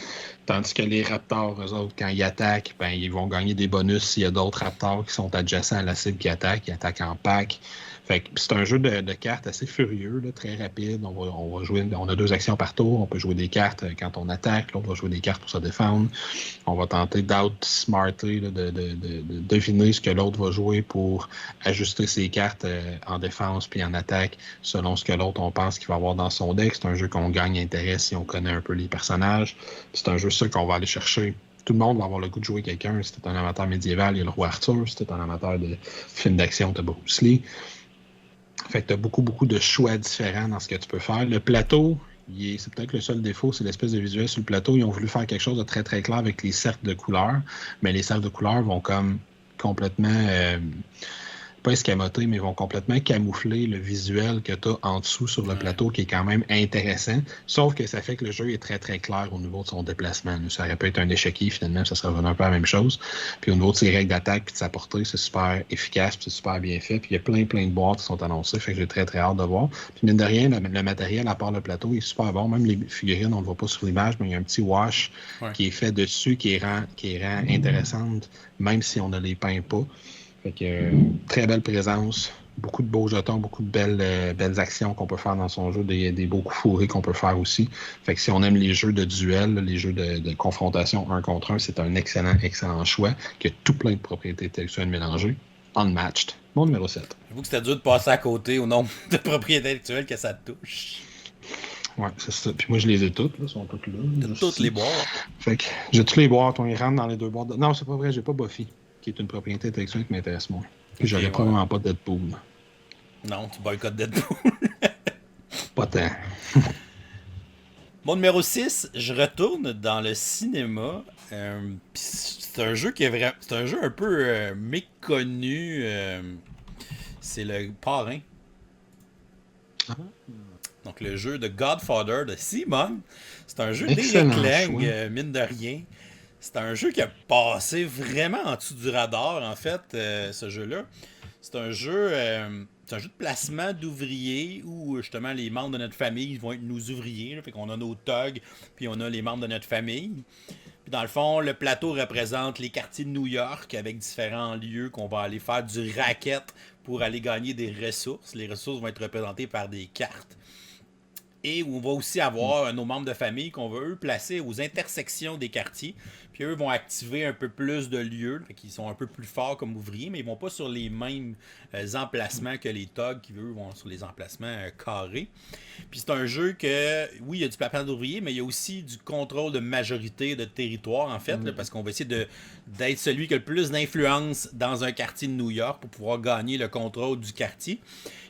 Tandis que les Raptors, eux autres, quand ils attaquent, ben, ils vont gagner des bonus s'il y a d'autres Raptors qui sont adjacents à la cible qui attaquent. Ils attaquent en pack. Fait que c'est un jeu de cartes assez furieux, là, très rapide. On va jouer, on a 2 actions par tour. On peut jouer des cartes quand on attaque. L'autre va jouer des cartes pour se défendre. On va tenter d'outsmarter, de deviner ce que l'autre va jouer pour ajuster ses cartes en défense puis en attaque selon ce que l'autre on pense qu'il va avoir dans son deck. C'est un jeu qu'on gagne intérêt si on connaît un peu les personnages. C'est un jeu sûr qu'on va aller chercher. Tout le monde va avoir le goût de jouer quelqu'un. Si t'es un amateur médiéval, il y a le roi Arthur. Si t'es un amateur de films d'action, t'as Bruce Lee. Fait que tu as beaucoup de choix différents dans ce que tu peux faire. Le plateau, c'est peut-être le seul défaut, c'est l'espèce de visuel sur le plateau. Ils ont voulu faire quelque chose de très très clair avec les cercles de couleurs, mais les cercles de couleurs vont comme complètement pas escamoter, mais ils vont complètement camoufler le visuel que tu as en dessous sur le plateau, qui est quand même intéressant. Sauf que ça fait que le jeu est très, très clair au niveau de son déplacement. Ça aurait pu être un échiquier, finalement, ça serait revenu un peu la même chose. Puis au niveau de ses règles d'attaque et de sa portée, c'est super efficace, puis c'est super bien fait. Puis il y a plein, plein de boîtes qui sont annoncées, fait que j'ai très, très hâte de voir. Puis mine de rien, le matériel, à part le plateau, est super bon. Même les figurines, on ne le voit pas sur l'image, mais il y a un petit wash qui est fait dessus, qui rend intéressante, même si on ne les peint pas. Fait que très belle présence, beaucoup de beaux jetons, beaucoup de belles actions qu'on peut faire dans son jeu, des beaux coups fourrés qu'on peut faire aussi. Fait que si on aime les jeux de duel, les jeux de confrontation un contre un, c'est un excellent, excellent choix qui a tout plein de propriétés intellectuelles mélangées. Unmatched. Mon numéro 7. J'avoue que c'était dur de passer à côté au nombre de propriétés intellectuelles que ça touche. Ouais, c'est ça. Puis moi, je les ai toutes, là, sont toutes là. T'as toutes les boîtes. Fait que j'ai toutes les boîtes, on y rentre dans les deux boîtes. Non, c'est pas vrai, j'ai pas Buffy, qui est une propriété intellectuelle qui m'intéresse moins. Puis j'aurais probablement pas Deadpool. Non, tu boycottes Deadpool. Pas tant. Mon numéro 6, je retourne dans le cinéma. C'est un jeu qui est vraiment. C'est un jeu un peu méconnu. C'est le Parrain. Donc le jeu de Godfather de Simon. C'est un jeu d'Eric Lang, mine de rien. C'est un jeu qui a passé vraiment en dessous du radar, en fait, ce jeu-là. C'est un jeu de placement d'ouvriers où justement les membres de notre famille vont être nos ouvriers. Là, fait qu'on a nos thugs, puis on a les membres de notre famille. Puis dans le fond, le plateau représente les quartiers de New York avec différents lieux qu'on va aller faire du racket pour aller gagner des ressources. Les ressources vont être représentées par des cartes. Et on va aussi avoir nos membres de famille qu'on va eux placer aux intersections des quartiers. Puis eux vont activer un peu plus de lieux. Fait qu'ils sont un peu plus forts comme ouvriers, mais ils vont pas sur les mêmes emplacements que les thugs qui eux vont sur les emplacements carrés. Puis c'est un jeu que, oui, il y a du placement d'ouvriers, mais il y a aussi du contrôle de majorité de territoire, en fait, là, parce qu'on va essayer d'être celui qui a le plus d'influence dans un quartier de New York pour pouvoir gagner le contrôle du quartier.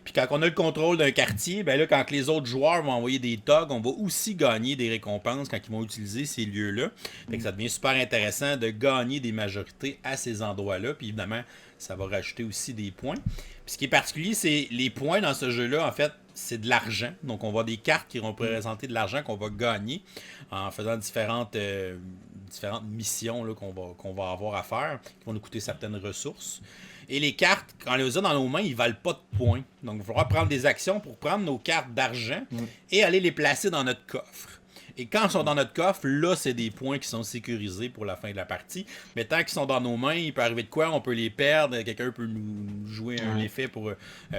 Puis quand on a le contrôle d'un quartier, ben là, quand les autres joueurs vont envoyer des thugs, on va aussi gagner des récompenses quand ils vont utiliser ces lieux-là. Fait que ça devient super intéressant de gagner des majorités à ces endroits-là. Puis évidemment, ça va rajouter aussi des points. Puis ce qui est particulier, c'est les points dans ce jeu-là, en fait, c'est de l'argent. Donc on va avoir des cartes qui vont représenter de l'argent qu'on va gagner en faisant différentes missions là, qu'on va avoir à faire, qui vont nous coûter certaines ressources. Et les cartes, quand on les a dans nos mains, ils ne valent pas de points. Donc, il va falloir prendre des actions pour prendre nos cartes d'argent et aller les placer dans notre coffre. Et quand ils sont dans notre coffre, là, c'est des points qui sont sécurisés pour la fin de la partie. Mais tant qu'ils sont dans nos mains, il peut arriver de quoi? On peut les perdre. Quelqu'un peut nous jouer un effet pour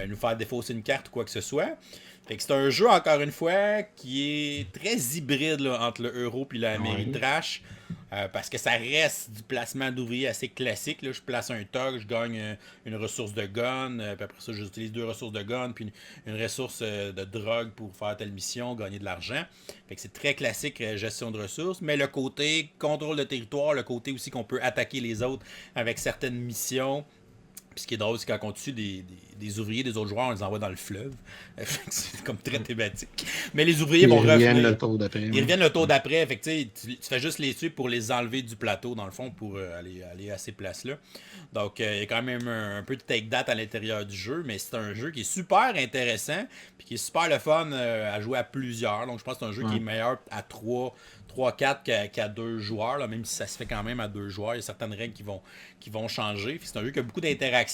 nous faire défausser une carte ou quoi que ce soit. Fait que c'est un jeu, encore une fois, qui est très hybride là, entre le euro et l'Améritrash. Parce que ça reste du placement d'ouvriers assez classique. Là. Je place un tog, je gagne une ressource de gun. Puis après ça, j'utilise 2 ressources de gun, puis une ressource de drogue pour faire telle mission, gagner de l'argent. Fait que c'est très classique gestion de ressources. Mais le côté contrôle de territoire, le côté aussi qu'on peut attaquer les autres avec certaines missions. Puis ce qui est drôle, c'est quand on tue des ouvriers des autres joueurs, on les envoie dans le fleuve. C'est comme très thématique. Mais les ouvriers vont revenir. Ils reviennent le tour d'après. Ils reviennent le tour d'après. Fait que tu fais juste les tuer pour les enlever du plateau, dans le fond, pour aller à ces places-là. Donc, il y a quand même un peu de take-date à l'intérieur du jeu, mais c'est un jeu qui est super intéressant, puis qui est super le fun à jouer à plusieurs. Donc, je pense que c'est un jeu qui est meilleur à 3-4 qu'à 2 joueurs, là, même si ça se fait quand même à 2 joueurs. Il y a certaines règles qui vont changer. C'est un jeu qui a beaucoup d'interactions.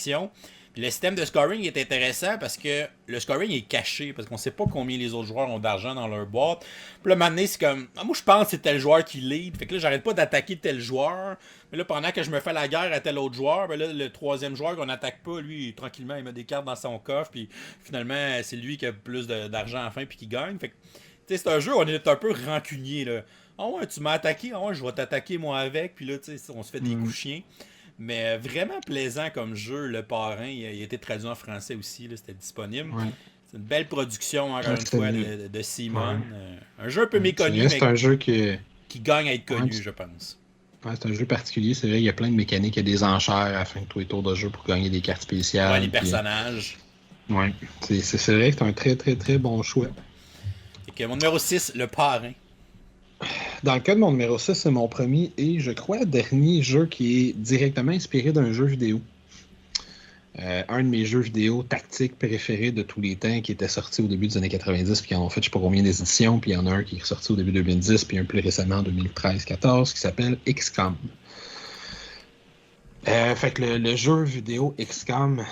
Puis le système de scoring est intéressant parce que le scoring est caché, parce qu'on sait pas combien les autres joueurs ont d'argent dans leur boîte. Puis là, maintenant, c'est comme, moi je pense que c'est tel joueur qui lead. Fait que là, j'arrête pas d'attaquer tel joueur. Mais là, pendant que je me fais la guerre à tel autre joueur, ben là, le troisième joueur qu'on n'attaque pas, lui, tranquillement, il met des cartes dans son coffre. Puis finalement, c'est lui qui a plus d'argent à la fin puis qui gagne. Fait que, tu sais, c'est un jeu, on est un peu rancunier, là. Ah ouais, tu m'as attaqué, ah ouais, je vais t'attaquer moi avec. Puis là, tu sais, on se fait des coups chiens. Mais vraiment plaisant comme jeu, Le Parrain. Il a été traduit en français aussi, là, c'était disponible. Ouais. C'est une belle production, encore une fois, de Simon. Ouais. Un jeu un peu méconnu, mais c'est un jeu qui gagne à être connu, je pense. Ouais, c'est un jeu particulier, c'est vrai, il y a plein de mécaniques, il y a des enchères à la fin de tous les tours de jeu pour gagner des cartes spéciales. Ouais, les personnages. Ouais, c'est vrai que c'est un très très très bon choix. Et mon numéro 6, Le Parrain. Dans le cas de mon numéro 6, c'est mon premier et je crois dernier jeu qui est directement inspiré d'un jeu vidéo. un de mes jeux vidéo tactiques préférés de tous les temps qui était sorti au début des années 90, puis qui en ont fait je sais pas combien d'éditions, puis il y en a un qui est ressorti au début 2010, puis un plus récemment en 2013-14, qui s'appelle XCOM. Fait que le jeu vidéo XCOM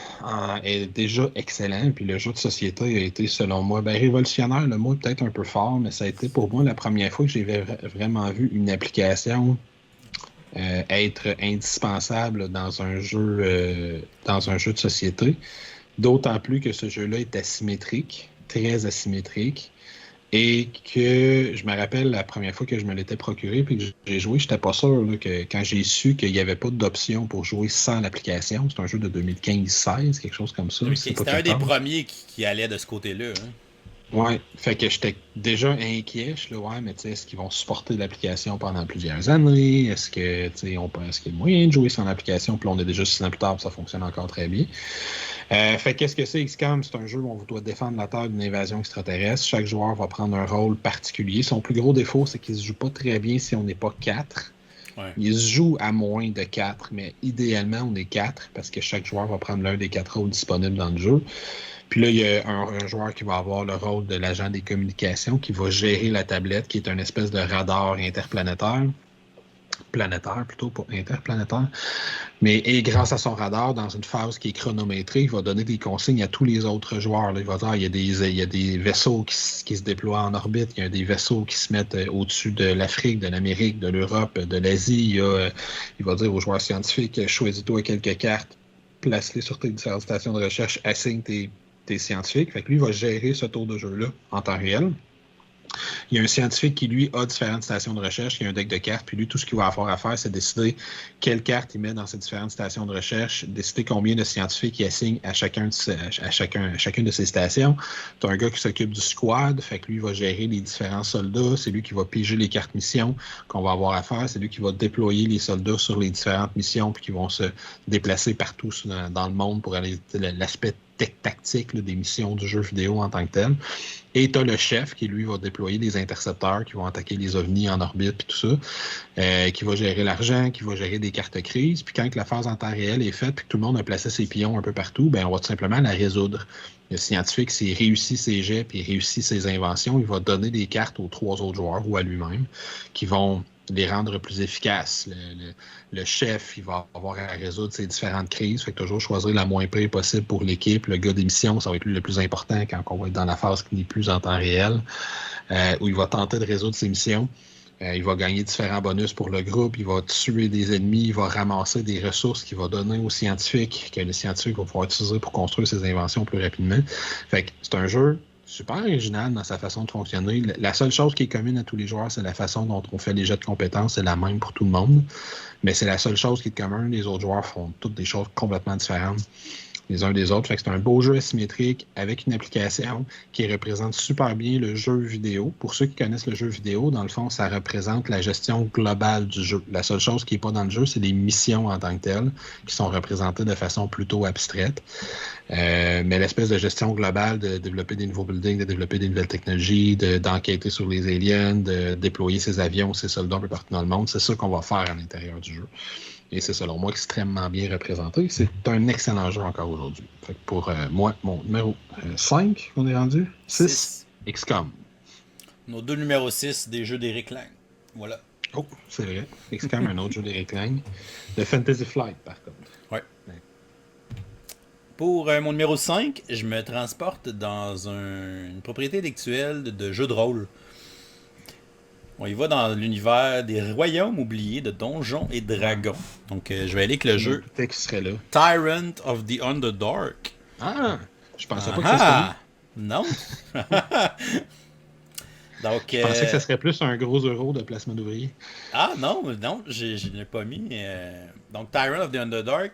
est déjà excellent, puis le jeu de société a été, selon moi, révolutionnaire, le mot est peut-être un peu fort, mais ça a été pour moi la première fois que j'ai vraiment vu une application être indispensable dans un jeu de société. D'autant plus que ce jeu-là est asymétrique, très asymétrique, et que je me rappelle la première fois que je me l'étais procuré puis que j'ai joué, j'étais pas sûr là, que quand j'ai su qu'il n'y avait pas d'option pour jouer sans l'application, c'est un jeu de 2015-16, quelque chose comme ça, Ok, c'est pas c'était un des 14. premiers qui allait de ce côté-là. Hein. Ouais, fait que j'étais déjà inquiet. Je suis là, ouais, mais tu sais, est-ce qu'ils vont supporter l'application pendant plusieurs années? Est-ce que, tu sais, est-ce qu'il y a moyen de jouer sans l'application? Puis là, on est déjà 6 ans plus tard, puis ça fonctionne encore très bien. Fait qu'est-ce que c'est XCOM? C'est un jeu où on doit défendre la Terre d'une invasion extraterrestre. Chaque joueur va prendre un rôle particulier. Son plus gros défaut, c'est qu'il se joue pas très bien si on n'est pas 4. Ouais. Il se joue à moins de 4, mais idéalement, on est 4 parce que chaque joueur va prendre l'un des 4 rôles disponibles dans le jeu. Puis là, il y a un joueur qui va avoir le rôle de l'agent des communications qui va gérer la tablette, qui est une espèce de radar interplanétaire. Planétaire plutôt, pas interplanétaire. Et grâce à son radar, dans une phase qui est chronométrée, il va donner des consignes à tous les autres joueurs. Là, il va dire il y a des vaisseaux qui se déploient en orbite, il y a des vaisseaux qui se mettent au-dessus de l'Afrique, de l'Amérique, de l'Europe, de l'Asie. Il va dire aux joueurs scientifiques, choisis-toi quelques cartes, place-les sur tes différentes stations de recherche, assigne tes scientifiques. Fait que lui, il va gérer ce tour de jeu-là en temps réel. Il y a un scientifique qui, lui, a différentes stations de recherche, qui a un deck de cartes, puis lui, tout ce qu'il va avoir à faire, c'est décider quelle carte il met dans ces différentes stations de recherche, décider combien de scientifiques il assigne à chacune de ces stations. Tu as un gars qui s'occupe du squad, fait que lui, il va gérer les différents soldats, c'est lui qui va piger les cartes missions qu'on va avoir à faire, c'est lui qui va déployer les soldats sur les différentes missions, puis qui vont se déplacer partout dans le monde pour aller l'aspect tactique là, des missions du jeu vidéo en tant que tel. Et tu as le chef qui, lui, va déployer des intercepteurs qui vont attaquer les ovnis en orbite puis tout ça, qui va gérer l'argent, qui va gérer des cartes crises. Puis quand la phase en temps réel est faite puis que tout le monde a placé ses pions un peu partout, ben on va tout simplement la résoudre. Le scientifique, s'il réussit ses jets puis réussit ses inventions, il va donner des cartes aux 3 autres joueurs ou à lui-même qui vont les rendre plus efficaces. Le chef, il va avoir à résoudre ces différentes crises. Fait que toujours choisir la moins pire possible pour l'équipe. Le gars d'émission, ça va être lui le plus important quand on va être dans la phase qui n'est plus en temps réel, où il va tenter de résoudre ses missions. Il va gagner différents bonus pour le groupe, il va tuer des ennemis, il va ramasser des ressources qu'il va donner aux scientifiques, que le scientifique va pouvoir utiliser pour construire ses inventions plus rapidement. Fait que c'est un jeu super original dans sa façon de fonctionner. La seule chose qui est commune à tous les joueurs, c'est la façon dont on fait les jets de compétences. C'est la même pour tout le monde. Mais c'est la seule chose qui est commune. Les autres joueurs font toutes des choses complètement différentes les uns des autres. Fait que c'est un beau jeu asymétrique avec une application qui représente super bien le jeu vidéo. Pour ceux qui connaissent le jeu vidéo, dans le fond, ça représente la gestion globale du jeu. La seule chose qui n'est pas dans le jeu, c'est les missions en tant que telles, qui sont représentées de façon plutôt abstraite. Mais l'espèce de gestion globale de développer des nouveaux buildings, de développer des nouvelles technologies, d'enquêter sur les aliens, de déployer ses avions, ses soldats un peu partout dans le monde, c'est ça qu'on va faire à l'intérieur du jeu. Et c'est selon moi extrêmement bien représenté. C'est un excellent jeu encore aujourd'hui. Fait que pour moi, mon numéro 5, on est rendu 6, XCOM. Nos 2 numéros 6 des jeux d'Eric Lang. Voilà. Oh, c'est vrai. XCOM, un autre jeu d'Eric Lang. De Fantasy Flight, par contre. Ouais. Pour mon numéro 5, je me transporte dans une propriété intellectuelle de jeux de rôle. On y va dans l'univers des royaumes oubliés de Donjons et Dragons. Donc, je vais aller avec le jeu serait là. Tyrant of the Underdark. Ah! Je pensais pas que ça serait lui. Non! Donc, je pensais que ça serait plus un gros euro de placement d'ouvriers. Ah non, je ne l'ai pas mis. Donc, Tyrant of the Underdark,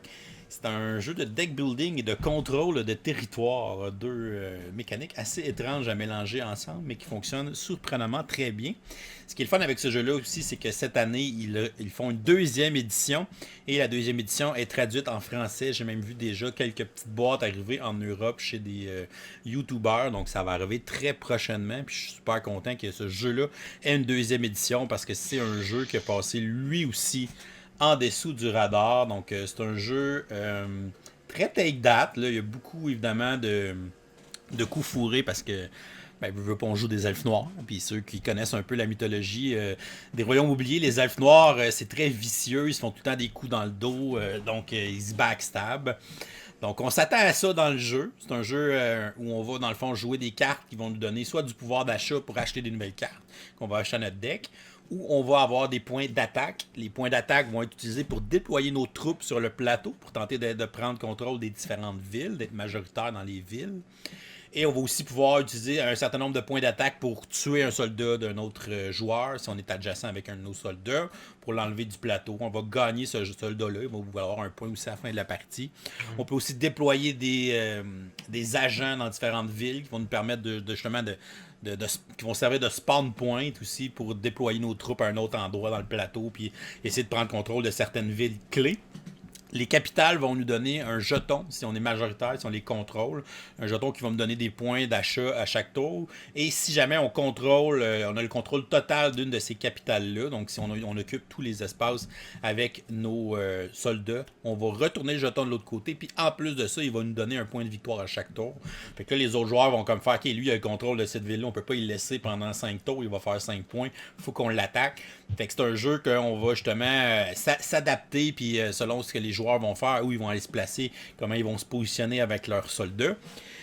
c'est un jeu de deck building et de contrôle de territoire. Deux mécaniques assez étranges à mélanger ensemble, mais qui fonctionnent surprenamment très bien. Ce qui est le fun avec ce jeu-là aussi, c'est que cette année, ils font une 2e édition. Et la 2e édition est traduite en français. J'ai même vu déjà quelques petites boîtes arriver en Europe chez des YouTubers. Donc ça va arriver très prochainement. Puis je suis super content que ce jeu-là ait une 2e édition parce que c'est un jeu qui a passé lui aussi en dessous du radar. Donc c'est un jeu très take that. Là. Il y a beaucoup, évidemment, de coups fourrés parce que veut pas, on joue des elfes noirs. Puis ceux qui connaissent un peu la mythologie des royaumes oubliés, les elfes noirs, c'est très vicieux. Ils se font tout le temps des coups dans le dos. Donc, ils se backstab. Donc, on s'attend à ça dans le jeu. C'est un jeu où on va, dans le fond, jouer des cartes qui vont nous donner soit du pouvoir d'achat pour acheter des nouvelles cartes qu'on va acheter à notre deck, ou on va avoir des points d'attaque. Les points d'attaque vont être utilisés pour déployer nos troupes sur le plateau, pour tenter de prendre contrôle des différentes villes, d'être majoritaire dans les villes. Et on va aussi pouvoir utiliser un certain nombre de points d'attaque pour tuer un soldat d'un autre joueur, si on est adjacent avec un de nos soldats, pour l'enlever du plateau. On va gagner ce soldat-là, il va avoir un point aussi à la fin de la partie. On peut aussi déployer des agents dans différentes villes qui vont nous permettre justement qui vont servir de spawn point aussi pour déployer nos troupes à un autre endroit dans le plateau, puis essayer de prendre contrôle de certaines villes clés. Les capitales vont nous donner un jeton, si on est majoritaire, si on les contrôle. Un jeton qui va me donner des points d'achat à chaque tour. Et si jamais on contrôle, on a le contrôle total d'une de ces capitales-là, donc si on occupe tous les espaces avec nos soldats, on va retourner le jeton de l'autre côté. Puis en plus de ça, il va nous donner un point de victoire à chaque tour. Fait que là, les autres joueurs vont comme faire, OK, lui, il a le contrôle de cette ville-là, on peut pas y laisser pendant 5 tours, il va faire 5 points, il faut qu'on l'attaque. Fait que c'est un jeu qu'on va justement s'adapter, puis selon ce que les joueurs vont faire, où ils vont aller se placer, comment ils vont se positionner avec leurs soldats.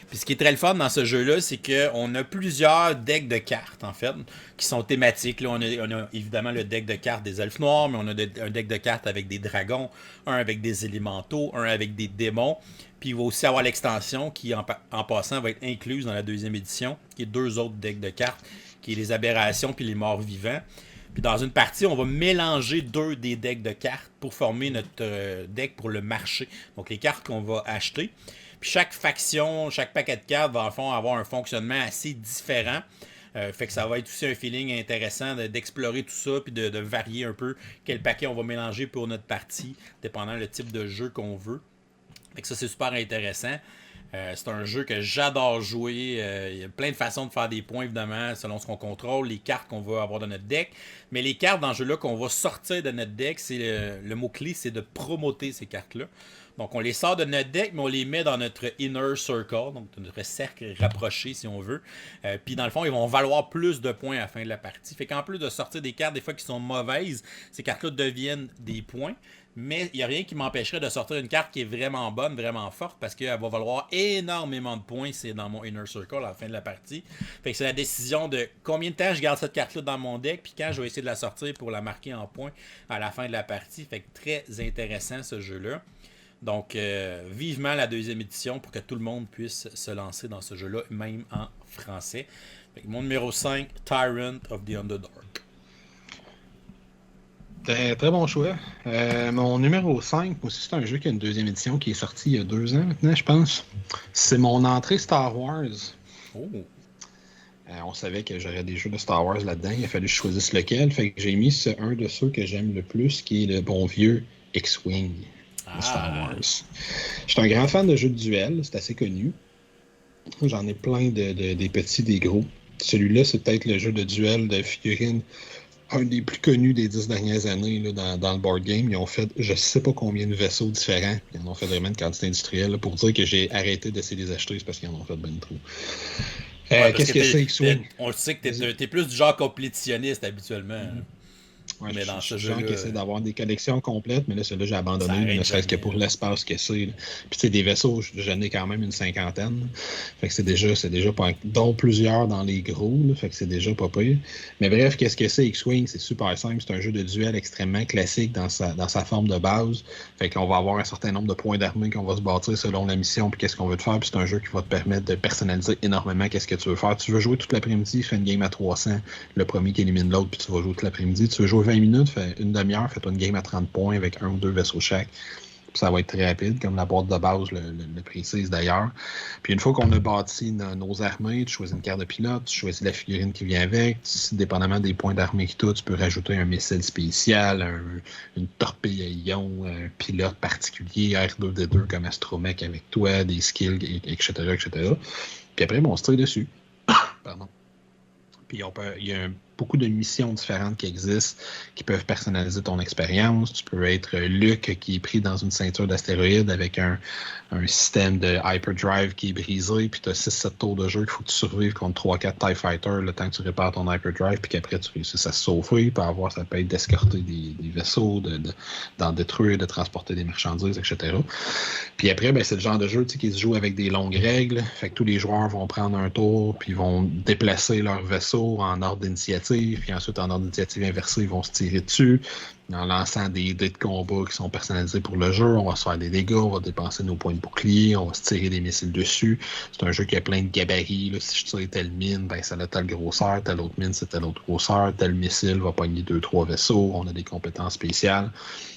Puis ce qui est très le fun dans ce jeu-là, c'est qu'on a plusieurs decks de cartes, en fait, qui sont thématiques. Là, on a évidemment le deck de cartes des elfes noirs, mais on a un deck de cartes avec des dragons, un avec des élémentaux, un avec des démons. Puis il va aussi avoir l'extension qui, en passant, va être incluse dans la deuxième édition, qui est 2 autres decks de cartes, qui est les aberrations puis les morts vivants. Puis dans une partie, on va mélanger 2 des decks de cartes pour former notre deck pour le marché. Donc les cartes qu'on va acheter. Puis chaque faction, chaque paquet de cartes va en fond avoir un fonctionnement assez différent. Fait que ça va être aussi un feeling intéressant d'explorer tout ça, puis de varier un peu quel paquet on va mélanger pour notre partie, dépendant le type de jeu qu'on veut. Fait que ça, c'est super intéressant. C'est un jeu que j'adore jouer. Il y a plein de façons de faire des points, évidemment, selon ce qu'on contrôle, les cartes qu'on va avoir dans notre deck. Mais les cartes dans ce jeu-là qu'on va sortir de notre deck, c'est le mot-clé, c'est de promoter ces cartes-là. Donc, on les sort de notre deck, mais on les met dans notre inner circle, donc notre cercle rapproché, si on veut. Puis, dans le fond, ils vont valoir plus de points à la fin de la partie. Fait qu'en plus de sortir des cartes, des fois, qui sont mauvaises, ces cartes-là deviennent des points. Mais il n'y a rien qui m'empêcherait de sortir une carte qui est vraiment bonne, vraiment forte, parce qu'elle va valoir énormément de points. C'est dans mon inner circle à la fin de la partie. Fait que c'est la décision de combien de temps je garde cette carte-là dans mon deck, puis quand je vais essayer de la sortir pour la marquer en points à la fin de la partie. Fait que très intéressant ce jeu-là. Donc, vivement la deuxième édition pour que tout le monde puisse se lancer dans ce jeu-là, même en français. Fait que mon numéro 5, Tyrant of the Underdark. Très bon choix. Mon numéro 5, aussi, c'est un jeu qui a une deuxième édition qui est sorti il y a 2 ans maintenant, je pense. C'est mon entrée Star Wars. Oh. On savait que j'aurais des jeux de Star Wars là-dedans. Il a fallu que je choisisse lequel. Fait que j'ai mis un de ceux que j'aime le plus, qui est le bon vieux X-Wing de Star Wars. Je suis un grand fan de jeux de duel. C'est assez connu. J'en ai plein des petits, des gros. Celui-là, c'est peut-être le jeu de duel de figurines un des plus connus des 10 dernières années là, dans le board game. Ils ont fait je sais pas combien de vaisseaux différents. Ils en ont fait vraiment une quantité industrielle. Là, pour dire que j'ai arrêté d'essayer de les acheter, c'est parce qu'ils en ont fait ben trop. Qu'est-ce que c'est X-Wing? On le sait que t'es plus du genre complétitionniste habituellement. Ouais, mais dans ce jeu-là, qui essaie d'avoir des collections complètes, mais là, celui-là, j'ai abandonné, ne serait-ce que pour l'espace que c'est. Là. Puis, tu sais, des vaisseaux, j'en ai quand même une 50aine. Là. Fait que c'est déjà pas... dont plusieurs dans les gros, là, fait que c'est déjà pas pire. Mais bref, qu'est-ce que c'est X-Wing? C'est super simple. C'est un jeu de duel extrêmement classique dans sa forme de base. Fait qu'on va avoir un certain nombre de points d'armée qu'on va se bâtir selon la mission puis qu'est-ce qu'on veut te faire. Puis c'est un jeu qui va te permettre de personnaliser énormément qu'est-ce que tu veux faire. Tu veux jouer toute l'après-midi, fais une game à 300, le premier qui élimine l'autre, puis tu vas jouer toute l'après-midi. Tu veux jouer 20 minutes, fais une demi-heure, fais-toi une game à 30 points avec 1 ou 2 vaisseaux chaque. Puis ça va être très rapide, comme la boîte de base le précise d'ailleurs. Puis une fois qu'on a bâti nos armées, tu choisis une carte de pilote, tu choisis la figurine qui vient avec. Dépendamment des points d'armée que tu peux rajouter un missile spécial, une torpille à ion, un pilote particulier, R2D2 comme astromech avec toi, des skills, etc., etc. Puis après, on se tire dessus. Pardon. Puis il y a beaucoup de missions différentes qui existent, qui peuvent personnaliser ton expérience. Tu peux être Luke qui est pris dans une ceinture d'astéroïdes avec un système de hyperdrive qui est brisé, puis tu as 6-7 tours de jeu qu'il faut que tu survives contre 3-4 TIE Fighters le temps que tu répares ton hyperdrive, puis qu'après tu réussisses à se sauver, ça peut être d'escorter des vaisseaux, d'en détruire, de transporter des marchandises, etc. Puis après, c'est le genre de jeu qui se joue avec des longues règles, fait que tous les joueurs vont prendre un tour, puis vont déplacer leur vaisseau en ordre d'initiative, puis ensuite en ordre d'initiative inversée, ils vont se tirer dessus en lançant des dés de combat qui sont personnalisés pour le jeu. On va se faire des dégâts, on va dépenser nos points de bouclier, on va se tirer des missiles dessus. C'est un jeu qui a plein de gabarits. Là. Si je tire telle mine, ça a telle grosseur, telle autre mine, c'est telle autre grosseur, tel missile va pogner 2-3 vaisseaux, on a des compétences spéciales.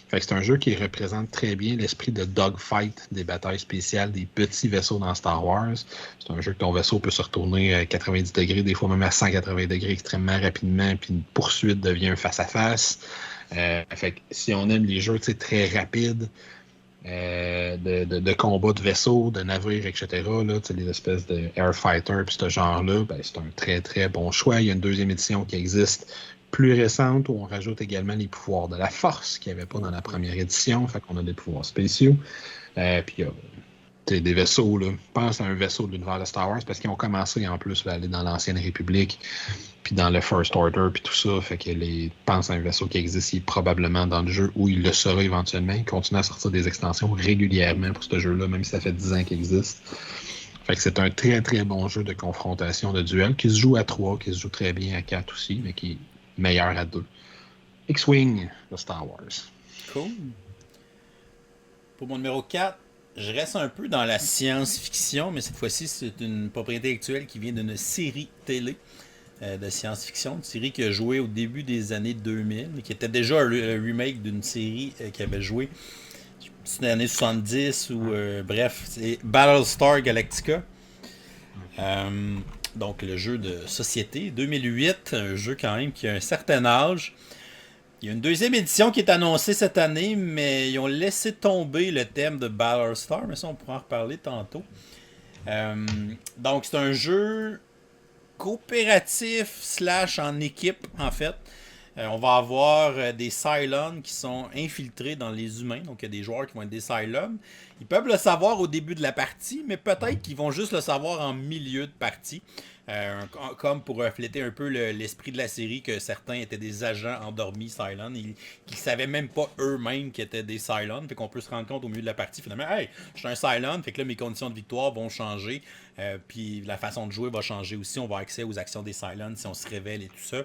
Fait que c'est un jeu qui représente très bien l'esprit de dogfight, des batailles spéciales, des petits vaisseaux dans Star Wars. C'est un jeu que ton vaisseau peut se retourner à 90 degrés, des fois même à 180 degrés extrêmement rapidement, puis une poursuite devient un face-à-face. Fait que si on aime les jeux très rapides, de combat de vaisseaux, de navires, etc., là, les espèces de airfighter, puis ce genre-là, c'est un très très bon choix. Il y a une deuxième édition qui existe plus récente où on rajoute également les pouvoirs de la force qu'il n'y avait pas dans la première édition. Fait qu'on a des pouvoirs spéciaux. Puis il y a des vaisseaux, là. Pense à un vaisseau de l'univers de Star Wars parce qu'ils ont commencé en plus à aller dans l'Ancienne République, puis dans le First Order, puis tout ça. Fait que pense à un vaisseau qui existe, il est probablement dans le jeu où il le sera éventuellement. Il continue à sortir des extensions régulièrement pour ce jeu-là, même si ça fait 10 ans qu'il existe. Fait que c'est un très très bon jeu de confrontation, de duel, qui se joue à 3, qui se joue très bien à 4 aussi, mais qui est meilleur à 2. X-Wing de Star Wars. Cool. Pour mon numéro 4, je reste un peu dans la science-fiction, mais cette fois-ci, c'est une propriété actuelle qui vient d'une série télé de science-fiction, une série qui a joué au début des années 2000, qui était déjà un remake d'une série qui avait joué dans les années 70 ou bref, c'est Battlestar Galactica. Donc le jeu de société, 2008, un jeu quand même qui a un certain âge. Il y a une deuxième édition qui est annoncée cette année, mais ils ont laissé tomber le thème de Battlestar, mais ça on pourra en reparler tantôt. Donc c'est un jeu coopératif / en équipe en fait. On va avoir des Cylons qui sont infiltrés dans les humains, donc il y a des joueurs qui vont être des Cylons. Ils peuvent le savoir au début de la partie, mais peut-être qu'ils vont juste le savoir en milieu de partie. Comme pour refléter un peu l'esprit de la série que certains étaient des agents endormis Cylons et qui savaient même pas eux-mêmes qu'ils étaient des Cylons. Fait qu'on peut se rendre compte au milieu de la partie finalement, hey, je suis un Cylon, fait que là mes conditions de victoire vont changer, puis la façon de jouer va changer aussi. On va avoir accès aux actions des Cylons si on se révèle et tout ça.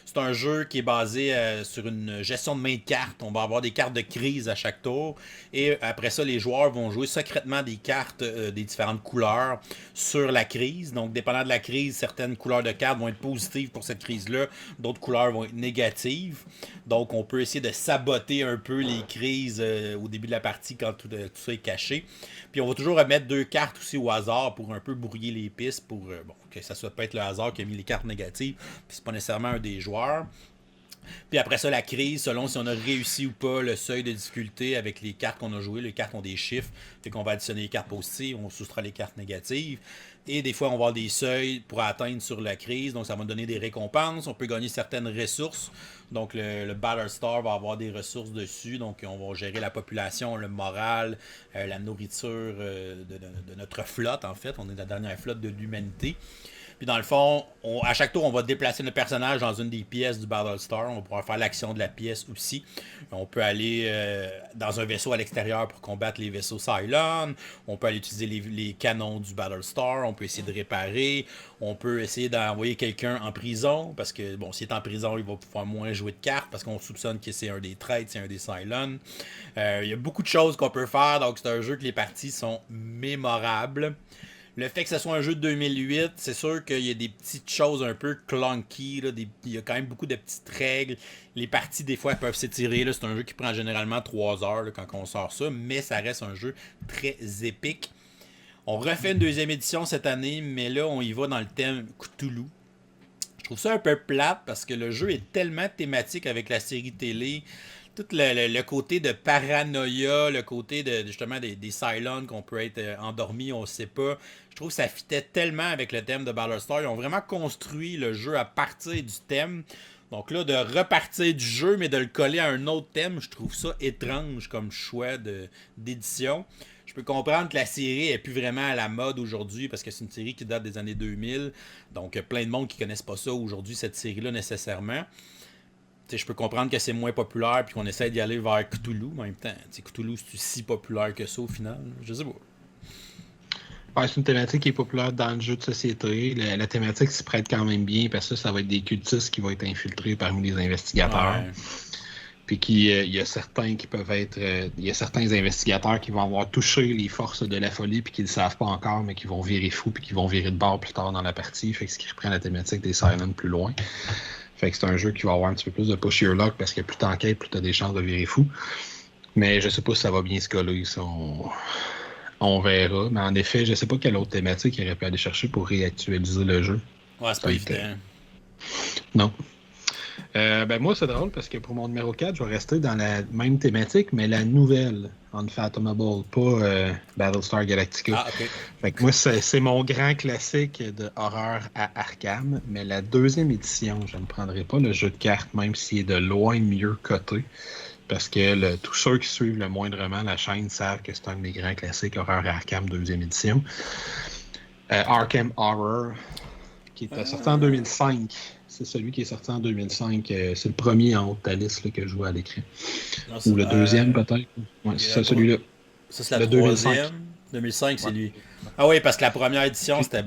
C'est un jeu qui est basé sur une gestion de main de cartes. On va avoir des cartes de crise à chaque tour. Et après ça, les joueurs vont jouer secrètement des cartes des différentes couleurs sur la crise. Donc, dépendant de la crise, certaines couleurs de cartes vont être positives pour cette crise-là. D'autres couleurs vont être négatives. Donc, on peut essayer de saboter un peu les crises au début de la partie quand tout ça est caché. Puis, on va toujours remettre 2 cartes aussi au hasard pour un peu brouiller les pistes pour que ça soit peut-être le hasard qui a mis les cartes négatives. Puis, c'est pas nécessairement un des joueurs. Puis après ça, la crise, selon si on a réussi ou pas le seuil de difficulté avec les cartes qu'on a jouées. Les cartes ont des chiffres, fait qu'on va additionner les cartes positives, on soustrait les cartes négatives. Et des fois, on va avoir des seuils pour atteindre sur la crise, donc ça va donner des récompenses. On peut gagner certaines ressources. Donc le Battlestar va avoir des ressources dessus, donc on va gérer la population, le moral, la nourriture de notre flotte en fait. On est la dernière flotte de l'humanité. Puis dans le fond, à chaque tour, on va déplacer notre personnage dans une des pièces du Battlestar. On va pouvoir faire l'action de la pièce aussi. On peut aller dans un vaisseau à l'extérieur pour combattre les vaisseaux Cylon. On peut aller utiliser les canons du Battlestar. On peut essayer de réparer. On peut essayer d'envoyer quelqu'un en prison. Parce que, bon, s'il est en prison, il va pouvoir moins jouer de cartes. Parce qu'on soupçonne que c'est un des traîtres, c'est un des Cylon. Il y a beaucoup de choses qu'on peut faire. Donc c'est un jeu que les parties sont mémorables. Le fait que ce soit un jeu de 2008, c'est sûr qu'il y a des petites choses un peu clunky. Là, il y a quand même beaucoup de petites règles. Les parties, des fois, elles peuvent s'étirer. Là, c'est un jeu qui prend généralement 3 heures là, quand on sort ça. Mais ça reste un jeu très épique. On refait une deuxième édition cette année, mais là, on y va dans le thème Cthulhu. Je trouve ça un peu plate parce que le jeu est tellement thématique avec la série télé. tout le côté de paranoïa, le côté de justement des Cylons qu'on peut être endormi, on sait pas. Je trouve que ça fitait tellement avec le thème de Battlestar. Ils ont vraiment construit le jeu à partir du thème. Donc là, de repartir du jeu, mais de le coller à un autre thème, je trouve ça étrange comme choix d'édition. Je peux comprendre que la série est plus vraiment à la mode aujourd'hui parce que c'est une série qui date des années 2000. Donc plein de monde qui connaissent pas ça aujourd'hui, cette série-là nécessairement. T'sais, je peux comprendre que c'est moins populaire puis qu'on essaie d'y aller vers Cthulhu. Mais en même temps, Cthulhu, c'est si populaire que ça au final. Je sais pas. Ouais, c'est une thématique qui est populaire dans le jeu de société. La thématique s'y prête quand même bien parce que ça va être des cultistes qui vont être infiltrés parmi les investigateurs. Ouais. Puis il y a certains qui peuvent être. Il y a certains investigateurs qui vont avoir touché les forces de la folie puis qui ne le savent pas encore, mais qui vont virer fou puis qui vont virer de bord plus tard dans la partie. Fait que ce qui reprend la thématique des Silent plus loin. Fait que c'est un jeu qui va avoir un petit peu plus de push your luck parce que plus t'enquêtes, plus t'as des chances de virer fou. Mais je sais pas si ça va bien se coller. Ça, on verra. Mais en effet, je sais pas quelle autre thématique il aurait pu aller chercher pour réactualiser le jeu. Ouais, c'est pas évident. Non. Ben moi, c'est drôle parce que pour mon numéro 4, je vais rester dans la même thématique, mais la nouvelle Unfathomable, pas Battlestar Galactica. Ah, ok. Fait que moi, c'est mon grand classique de horreur à Arkham, mais la deuxième édition, je ne prendrai pas le jeu de cartes, même s'il est de loin mieux coté. Parce que tous ceux qui suivent le moindrement la chaîne savent que c'est un des grands classiques horreur à Arkham deuxième édition. Arkham Horror, qui est sorti en 2005. C'est celui qui est sorti en 2005. C'est le premier en haut de ta liste là, que je vois à l'écran. Ou le deuxième, peut-être. Ouais, c'est celui-là. Ça, c'est la troisième. 2005, c'est lui. Ah oui, parce que la première édition, c'était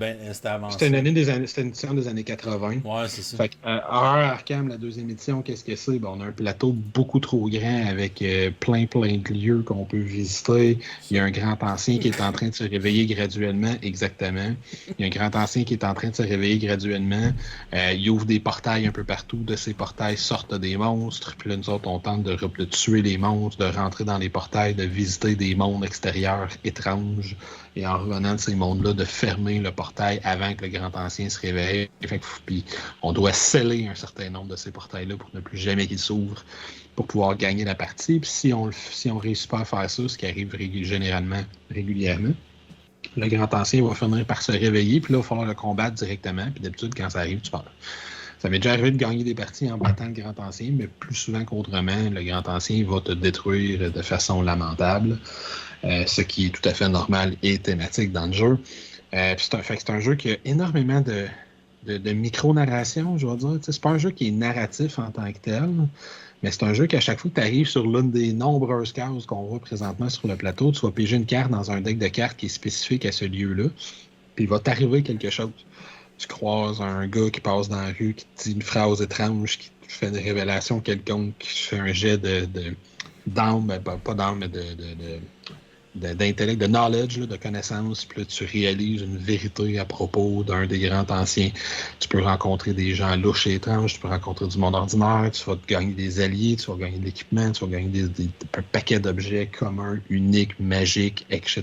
avancé. C'était une édition des années 80. Ouais, c'est ça. Fait que, Horror Arkham, la deuxième édition, qu'est-ce que c'est? Bon, on a un plateau beaucoup trop grand avec plein de lieux qu'on peut visiter. Il y a un grand ancien qui est en train de se réveiller graduellement. Exactement. Il y a un grand ancien qui est en train de se réveiller graduellement. Il ouvre des portails un peu partout. De ces portails sortent des monstres. Puis là, nous autres, on tente de tuer les monstres, de rentrer dans les portails, de visiter des mondes extérieurs étranges. Et en revenant de ces mondes-là, de fermer le portail avant que le grand ancien se réveille. Puis on doit sceller un certain nombre de ces portails-là pour ne plus jamais qu'ils s'ouvrent pour pouvoir gagner la partie. Puis si on réussit pas à faire ça, ce qui arrive régulièrement, le grand ancien va finir par se réveiller, puis là, il va falloir le combattre directement. Puis d'habitude, quand ça arrive, tu parles. Ça m'est déjà arrivé de gagner des parties en battant le grand ancien, mais plus souvent qu'autrement, le grand ancien va te détruire de façon lamentable. Ce qui est tout à fait normal et thématique dans le jeu. C'est un jeu qui a énormément de micro-narration, je vais dire. C'est pas un jeu qui est narratif en tant que tel, mais c'est un jeu qu'à chaque fois que tu arrives sur l'une des nombreuses cases qu'on voit présentement sur le plateau, tu vas piger une carte dans un deck de cartes qui est spécifique à ce lieu-là, puis il va t'arriver quelque chose. Tu croises un gars qui passe dans la rue, qui te dit une phrase étrange, qui te fait une révélation quelconque, qui fait un jet d'âme, pas d'âme, mais d'intellect, de knowledge, là, de connaissance, puis là, tu réalises une vérité à propos d'un des grands anciens. Tu peux rencontrer des gens louches et étranges, tu peux rencontrer du monde ordinaire, tu vas gagner des alliés, tu vas gagner de l'équipement, tu vas gagner un paquet d'objets communs, uniques, magiques, etc.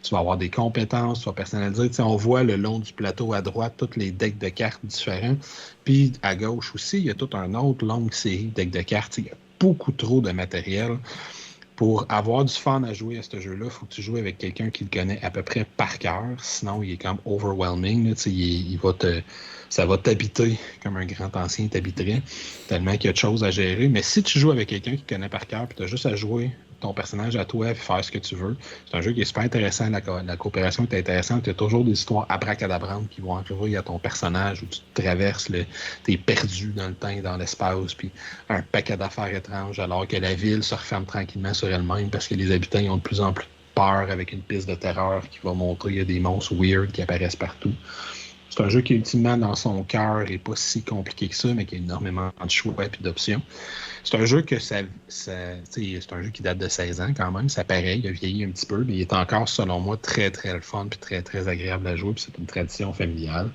Tu vas avoir des compétences, tu vas personnaliser. Tu sais, on voit le long du plateau à droite tous les decks de cartes différents, puis à gauche aussi, il y a toute une autre longue série de decks de cartes. Il y a beaucoup trop de matériel. Pour avoir du fun à jouer à ce jeu-là, il faut que tu joues avec quelqu'un qui le connaît à peu près par cœur. Sinon, il est comme overwhelming. Là, ça va t'habiter comme un grand ancien t'habiterait, tellement qu'il y a de choses à gérer. Mais si tu joues avec quelqu'un qui connaît par cœur, puis tu as juste à jouer ton personnage à toi et faire ce que tu veux, c'est un jeu qui est super intéressant. La coopération est intéressante. Tu as toujours des histoires abracadabrantes qui vont arriver à ton personnage où tu te traverses, tu es perdu dans le temps et dans l'espace, puis un paquet d'affaires étranges, alors que la ville se referme tranquillement sur elle-même parce que les habitants ont de plus en plus peur avec une piste de terreur qui va montrer qu'il y a des monstres weird qui apparaissent partout. C'est un jeu qui, ultimement, dans son cœur, n'est pas si compliqué que ça, mais qui a énormément de choix et d'options. C'est un jeu c'est un jeu qui date de 16 ans quand même. Ça paraît, il a vieilli un petit peu, mais il est encore, selon moi, très, très le fun et très, très agréable à jouer. Puis c'est une tradition familiale.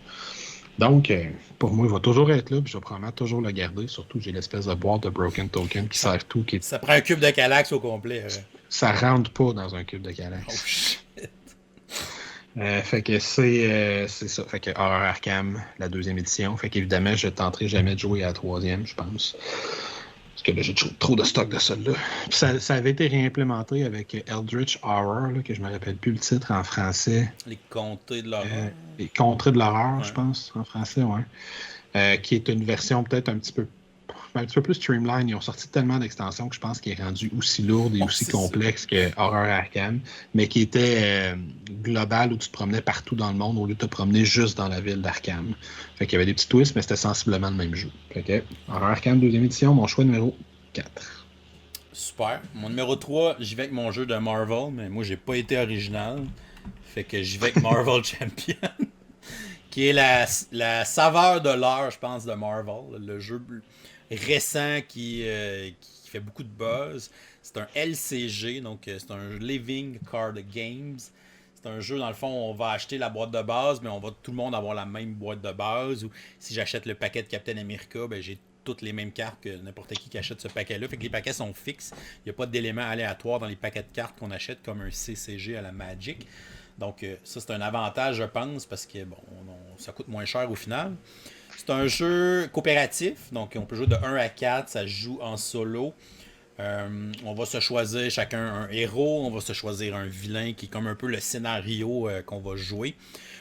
Donc, pour moi, il va toujours être là, puis je vais probablement toujours le garder. Surtout, j'ai l'espèce de boîte de Broken Token qui sert tout. Ça prend un cube de Calax au complet. Ça rentre pas dans un cube de Calax. Oh shit! Fait que c'est ça. Fait que Horror Arkham, la deuxième édition. Fait qu'évidemment, je tenterai jamais de jouer à la troisième, je pense. Que là, j'ai trop de stock de ça là. Puis ça avait été réimplémenté avec Eldritch Horror, là, que je me rappelle plus le titre en français. Les comtés de l'horreur. Les contrées de l'horreur, je pense, en français, ouais. Qui est une version peut-être un petit peu plus streamline. Ils ont sorti tellement d'extensions que je pense qu'il est rendu aussi lourd et aussi complexe que Horror Arkham, mais qui était global où tu te promenais partout dans le monde au lieu de te promener juste dans la ville d'Arkham. Fait qu'il y avait des petits twists, mais c'était sensiblement le même jeu. Fait que Horror Arkham 2e édition, mon choix numéro 4. Super. Mon numéro 3, j'y vais avec mon jeu de Marvel, mais moi j'ai pas été original. Fait que j'y vais avec Marvel Champion. Qui est la saveur de l'heure, je pense, de Marvel. Le jeu récent qui fait beaucoup de buzz. C'est un LCG, donc c'est un Living Card Games. C'est un jeu, dans le fond, on va acheter la boîte de base, mais on va tout le monde avoir la même boîte de base. Ou si j'achète le paquet de Captain America, ben, j'ai toutes les mêmes cartes que n'importe qui achète ce paquet-là. Fait que les paquets sont fixes. Il n'y a pas d'éléments aléatoires dans les paquets de cartes qu'on achète, comme un CCG à la Magic. Donc ça, c'est un avantage, je pense, parce que bon, ça coûte moins cher au final. C'est un jeu coopératif, donc on peut jouer de 1 à 4, ça se joue en solo. On va se choisir chacun un héros, on va se choisir un vilain qui est comme un peu le scénario qu'on va jouer.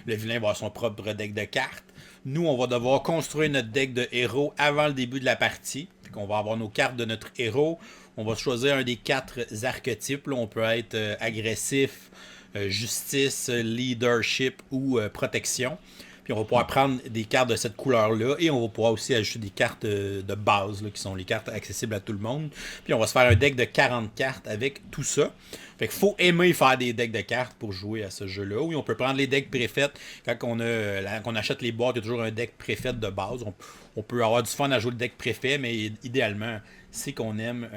Le vilain va avoir son propre deck de cartes. Nous, on va devoir construire notre deck de héros avant le début de la partie. Puis on va avoir nos cartes de notre héros. On va choisir un des 4 archétypes. Là, on peut être agressif, justice, leadership ou protection. Puis on va pouvoir prendre des cartes de cette couleur-là et on va pouvoir aussi ajouter des cartes de base, là, qui sont les cartes accessibles à tout le monde. Puis on va se faire un deck de 40 cartes avec tout ça. Fait qu'il faut aimer faire des decks de cartes pour jouer à ce jeu-là. Oui, on peut prendre les decks préfaits. Quand on achète les boîtes, il y a toujours un deck préfait de base. On peut avoir du fun à jouer le deck préfet, mais idéalement, c'est qu'on aime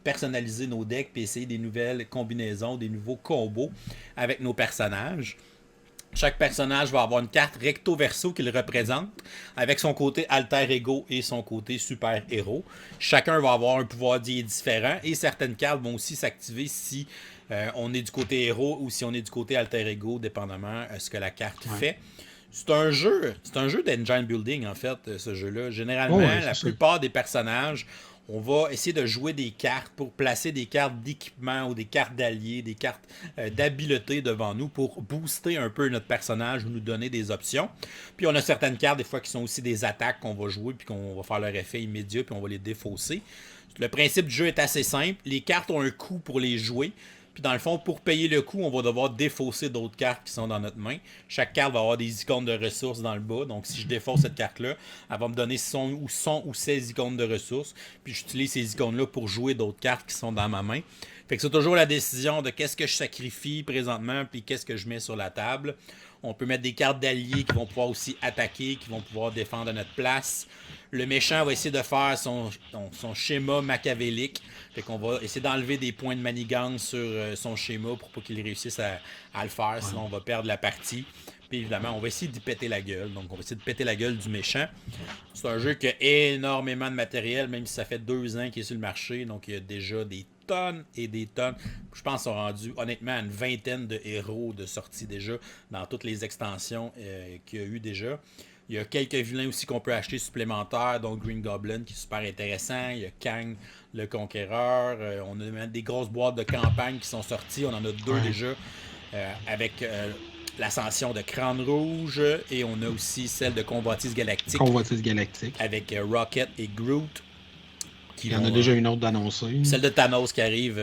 personnaliser nos decks et essayer des nouvelles combinaisons, des nouveaux combos avec nos personnages. Chaque personnage va avoir une carte recto verso qui le représente, avec son côté alter ego et son côté super héros. Chacun va avoir un pouvoir différent et certaines cartes vont aussi s'activer si on est du côté héros ou si on est du côté alter ego, dépendamment de ce que la carte fait. C'est un jeu d'engine building en fait, ce jeu-là. Généralement, la plupart des personnages, on va essayer de jouer des cartes pour placer des cartes d'équipement ou des cartes d'alliés, des cartes d'habileté devant nous pour booster un peu notre personnage ou nous donner des options. Puis on a certaines cartes des fois qui sont aussi des attaques qu'on va jouer puis qu'on va faire leur effet immédiat puis on va les défausser. Le principe du jeu est assez simple. Les cartes ont un coût pour les jouer. Puis dans le fond, pour payer le coût, on va devoir défausser d'autres cartes qui sont dans notre main. Chaque carte va avoir des icônes de ressources dans le bas. Donc si je défausse cette carte-là, elle va me donner son ou 16 icônes de ressources. Puis j'utilise ces icônes-là pour jouer d'autres cartes qui sont dans ma main. Fait que c'est toujours la décision de qu'est-ce que je sacrifie présentement, puis qu'est-ce que je mets sur la table. On peut mettre des cartes d'alliés qui vont pouvoir aussi attaquer, qui vont pouvoir défendre à notre place. Le méchant va essayer de faire son schéma machiavélique. Fait qu'on va essayer d'enlever des points de manigance sur son schéma pour pas qu'il réussisse à le faire, sinon on va perdre la partie. Puis évidemment, on va essayer d'y péter la gueule. Donc on va essayer de péter la gueule du méchant. C'est un jeu qui a énormément de matériel, même si ça fait 2 ans qu'il est sur le marché. Donc il y a déjà des tonnes et des tonnes. Je pense qu'ils sont rendus honnêtement à une vingtaine de héros de sortie déjà dans toutes les extensions qu'il y a eu déjà. Il y a quelques vilains aussi qu'on peut acheter supplémentaires, dont Green Goblin qui est super intéressant. Il y a Kang le Conquéreur. On a des grosses boîtes de campagne qui sont sorties. On en a 2 déjà avec l'ascension de Crâne Rouge. Et on a aussi celle de Convoitise Galactique. Avec Rocket et Groot. Il y en a déjà une autre d'annoncée. Celle de Thanos qui arrive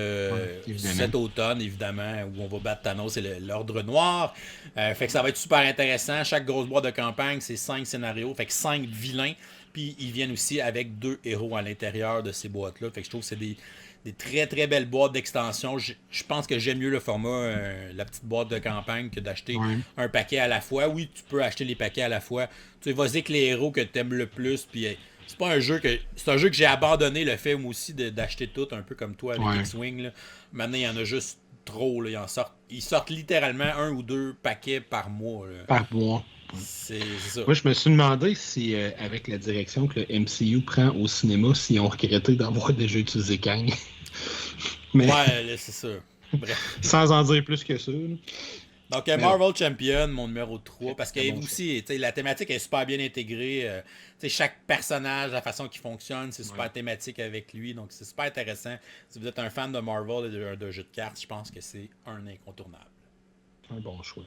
cet automne, évidemment, où on va battre Thanos et l'Ordre Noir. Fait que ça va être super intéressant. Chaque grosse boîte de campagne, c'est 5 scénarios. Fait que 5 vilains. Puis ils viennent aussi avec 2 héros à l'intérieur de ces boîtes-là. Fait que je trouve que c'est des très très belles boîtes d'extension. Je pense que j'aime mieux le format, la petite boîte de campagne, que d'acheter un paquet à la fois. Oui, tu peux acheter les paquets à la fois. Tu vas-y avec les héros que tu aimes le plus. Puis c'est un jeu que j'ai abandonné le fait moi aussi d'acheter tout, un peu comme toi avec X-Wing. Là. Maintenant, il y en a juste trop. Là. Ils sortent littéralement 1 ou 2 paquets par mois. Là. Par mois. C'est ça. Moi, je me suis demandé si, avec la direction que le MCU prend au cinéma, s'ils ont regretté d'avoir déjà utilisé Kang. Mais... Ouais, là, c'est ça. Bref. Sans en dire plus que ça. Là. Donc, Mais ouais, Marvel Champion, mon numéro 3 très, parce que très bon choix. aussi, la thématique est super bien intégrée. Chaque personnage, la façon qu'il fonctionne, c'est Ouais, super thématique avec lui. Donc, c'est super intéressant. Si vous êtes un fan de Marvel et de jeux de cartes, je pense que c'est un incontournable. un bon choix.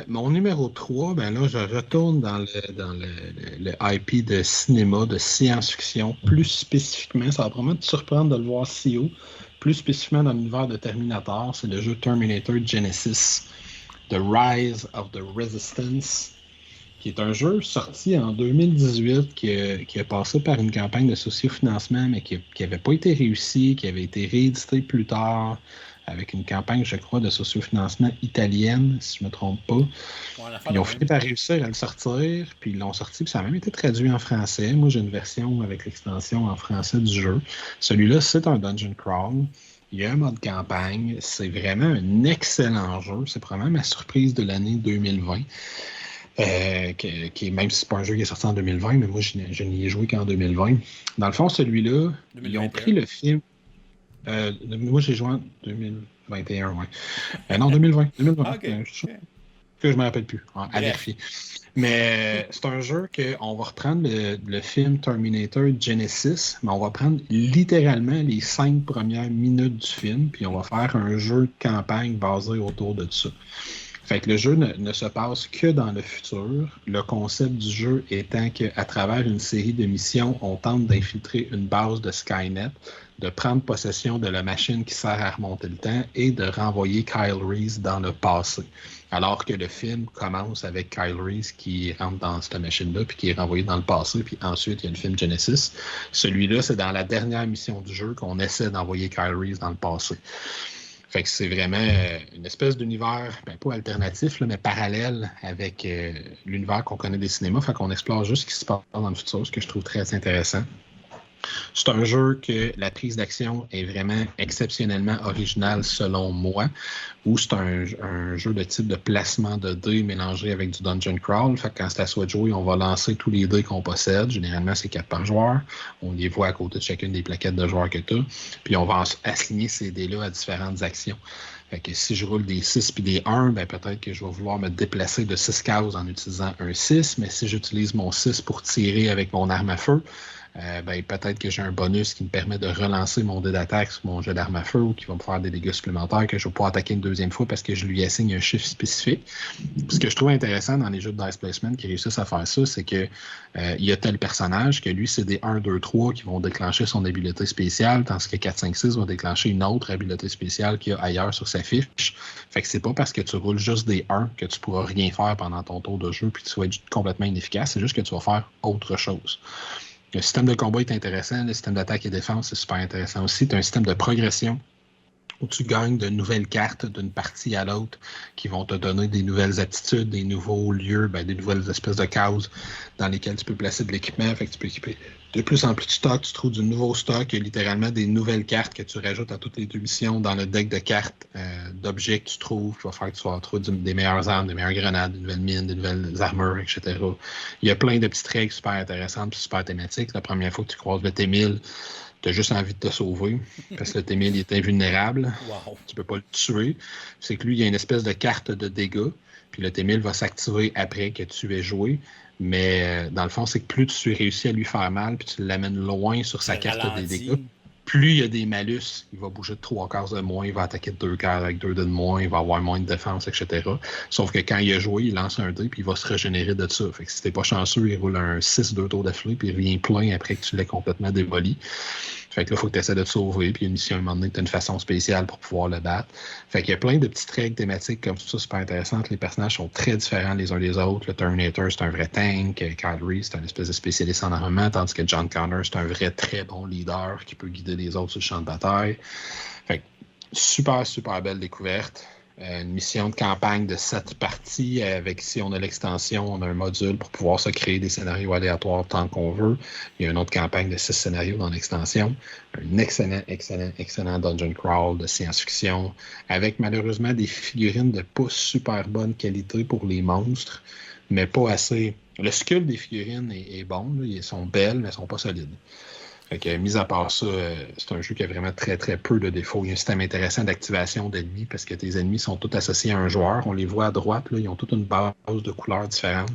Mon numéro 3, ben là, je retourne dans le IP de cinéma, de science-fiction. Plus spécifiquement, ça va vraiment te surprendre de le voir si haut. Plus spécifiquement dans l'univers de Terminator, c'est le jeu Terminator Genesis, The Rise of the Resistance, qui est un jeu sorti en 2018, qui a passé par une campagne de sociofinancement, mais qui n'avait pas été réussi, qui avait été réédité plus tard, avec une campagne, je crois, de sociofinancement italienne, si je ne me trompe pas. Ouais, l'affaire Puis de ils ont même. fini par réussir à le sortir, puis ils l'ont sorti, puis ça a même été traduit en français. Moi, j'ai une version avec l'extension en français du jeu. Celui-là, c'est un dungeon crawl. Il y a un mode campagne. C'est vraiment un excellent jeu. C'est probablement ma surprise de l'année 2020. Même si c'est pas un jeu qui est sorti en 2020, mais moi, je n'y ai joué qu'en 2020. Dans le fond, celui-là, ils ont pris 2021. le film. Moi, j'ai joué en 2021, ouais. Non, 2020. 2020. Ah, ok. Ok. Que je me rappelle plus, hein, à Bref. vérifier. Mais c'est un jeu qu'on va reprendre le film Terminator Genesis, mais on va prendre littéralement les 5 premières minutes du film, puis on va faire un jeu de campagne basé autour de ça. Fait que le jeu ne se passe que dans le futur. Le concept du jeu étant qu'à travers une série de missions, on tente d'infiltrer une base de Skynet, de prendre possession de la machine qui sert à remonter le temps et de renvoyer Kyle Reese dans le passé. Alors que le film commence avec Kyle Reese qui rentre dans cette machine-là puis qui est renvoyé dans le passé. Puis ensuite, il y a le film Genesis. Celui-là, c'est dans la dernière mission du jeu qu'on essaie d'envoyer Kyle Reese dans le passé. Fait que c'est vraiment une espèce d'univers, ben, pas alternatif, là, mais parallèle avec l'univers qu'on connaît des cinémas. Fait qu'on explore juste ce qui se passe dans le futur, ce que je trouve très intéressant. C'est un jeu que la prise d'action est vraiment exceptionnellement originale selon moi, où c'est un jeu de type de placement de dés mélangé avec du dungeon crawl. Fait que quand c'est à soi de jouer, on va lancer tous les dés qu'on possède. Généralement, c'est 4 par joueur. On les voit à côté de chacune des plaquettes de joueurs que tu as. Puis on va assigner ces dés-là à différentes actions. Fait que si je roule des 6 puis des 1, ben peut-être que je vais vouloir me déplacer de 6 cases en utilisant un 6, mais si j'utilise mon 6 pour tirer avec mon arme à feu, ben, peut-être que j'ai un bonus qui me permet de relancer mon dé d'attaque sur mon jet d'arme à feu ou qui va me faire des dégâts supplémentaires que je vais pouvoir attaquer une deuxième fois parce que je lui assigne un chiffre spécifique. Ce que je trouve intéressant dans les jeux de dice placement qui réussissent à faire ça, c'est que il y a tel personnage que lui, c'est des 1, 2, 3 qui vont déclencher son habileté spéciale, tandis que 4, 5, 6 vont déclencher une autre habileté spéciale qu'il y a ailleurs sur sa fiche. Fait que c'est pas parce que tu roules juste des 1 que tu pourras rien faire pendant ton tour de jeu puis que tu vas être complètement inefficace. C'est juste que tu vas faire autre chose. Le système de combat est intéressant, le système d'attaque et défense c'est super intéressant aussi. Tu as un système de progression où tu gagnes de nouvelles cartes d'une partie à l'autre qui vont te donner des nouvelles aptitudes, des nouveaux lieux, ben, des nouvelles espèces de cases dans lesquelles tu peux placer de l'équipement. Fait que tu peux équiper de plus en plus de stock, tu trouves du nouveau stock, il y a littéralement des nouvelles cartes que tu rajoutes à toutes les deux missions dans le deck de cartes d'objets que tu trouves, qui va faire que tu vas trouver des meilleures armes, des meilleures grenades, des nouvelles mines, des nouvelles armures, etc. Il y a plein de petites règles super intéressantes et super thématiques. La première fois que tu croises le T1000, tu as juste envie de te sauver parce que le T1000 est invulnérable. Wow. Tu peux pas le tuer. C'est que lui, il y a une espèce de carte de dégâts. Puis le T1000 va s'activer après que tu aies joué. Mais dans le fond, c'est que plus tu réussis à lui faire mal, puis tu l'amènes loin sur sa carte des dégâts, plus il y a des malus, il va bouger de 3 cases de moins, il va attaquer de 2 cases avec 2 dés de moins, il va avoir moins de défense, etc. Sauf que quand il a joué, il lance un dé, puis il va se régénérer de ça. Fait que si t'es pas chanceux, il roule un 6 2 tours d'affilée, puis il revient plein après que tu l'aies complètement démoli. Fait que là, il faut que tu essaies de te sauver, puis il y a une mission à un moment donné, tu as une façon spéciale pour pouvoir le battre. Fait qu'il y a plein de petites règles thématiques comme ça, super intéressantes. Les personnages sont très différents les uns des autres. Le Terminator, c'est un vrai tank. Kyle Reese, c'est un espèce de spécialiste en armement, tandis que John Connor, c'est un vrai très bon leader qui peut guider les autres sur le champ de bataille. Fait que super, super belle découverte. Une mission de campagne de 7 parties avec, si on a l'extension, on a un module pour pouvoir se créer des scénarios aléatoires tant qu'on veut. Il y a une autre campagne de 6 scénarios dans l'extension. Un excellent, excellent, excellent dungeon crawl de science-fiction avec malheureusement des figurines de pas super bonne qualité pour les monstres, mais pas assez. Le sculpte des figurines est bon, là. Elles sont belles, mais elles sont pas solides. Fait que, mis à part ça, c'est un jeu qui a vraiment très, très peu de défauts. Il y a un système intéressant d'activation d'ennemis parce que tes ennemis sont tous associés à un joueur. On les voit à droite, là, ils ont toute une base de couleurs différentes.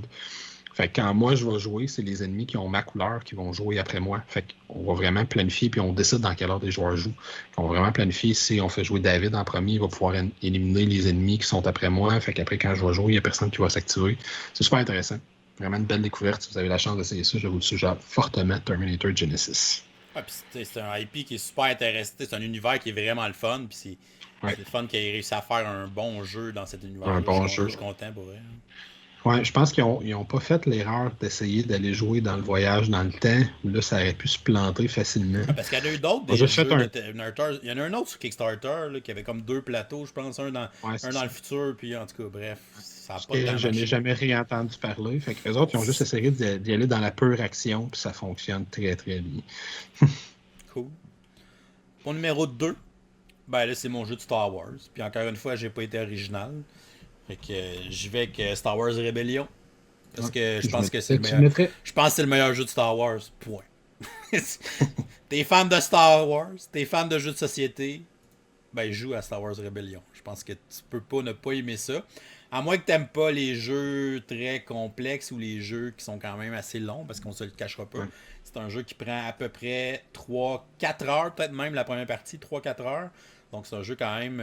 Fait que quand moi je vais jouer, c'est les ennemis qui ont ma couleur qui vont jouer après moi. Fait qu'on va vraiment planifier, puis on décide dans quelle heure les joueurs jouent. On va vraiment planifier si on fait jouer David en premier, il va pouvoir éliminer les ennemis qui sont après moi. Fait qu'après, quand je vais jouer, il n'y a personne qui va s'activer. C'est super intéressant. Vraiment une belle découverte. Si vous avez la chance d'essayer ça, je vous le suggère fortement, Terminator Genesis. Ah, puis c'est un IP qui est super intéressant. C'est un univers qui est vraiment le fun. Puis c'est le fun qu'il ait réussi à faire un bon jeu dans cet univers. Un bon jeu. Je suis content pour elle. Ouais, je pense qu'ils n'ont pas fait l'erreur d'essayer d'aller jouer dans le voyage dans le temps, où là, ça aurait pu se planter facilement. Parce qu'il y en a eu d'autres des jeux de Terminator. Il y en a un autre sur Kickstarter là, qui avait comme 2 plateaux, je pense, un dans le futur, puis en tout cas, bref, ça n'a pas de temps. Je n'ai jamais rien entendu parler. Fait que les autres, ils ont juste essayé d'y aller dans la pure action, puis ça fonctionne très, très bien. Cool. Pour numéro 2, ben là, c'est mon jeu de Star Wars. Puis encore une fois, j'ai pas été original. Fait que j'y vais avec Star Wars Rebellion. Parce que je pense que c'est le meilleur. Je pense que c'est le meilleur jeu de Star Wars. Point. T'es fan de Star Wars, t'es fan de jeux de société, ben joue à Star Wars Rebellion. Je pense que tu peux pas ne pas aimer ça. À moins que t'aimes pas les jeux très complexes ou les jeux qui sont quand même assez longs, parce qu'on se le cachera pas. C'est un jeu qui prend à peu près 3-4 heures, peut-être même la première partie, 3-4 heures. Donc c'est un jeu quand même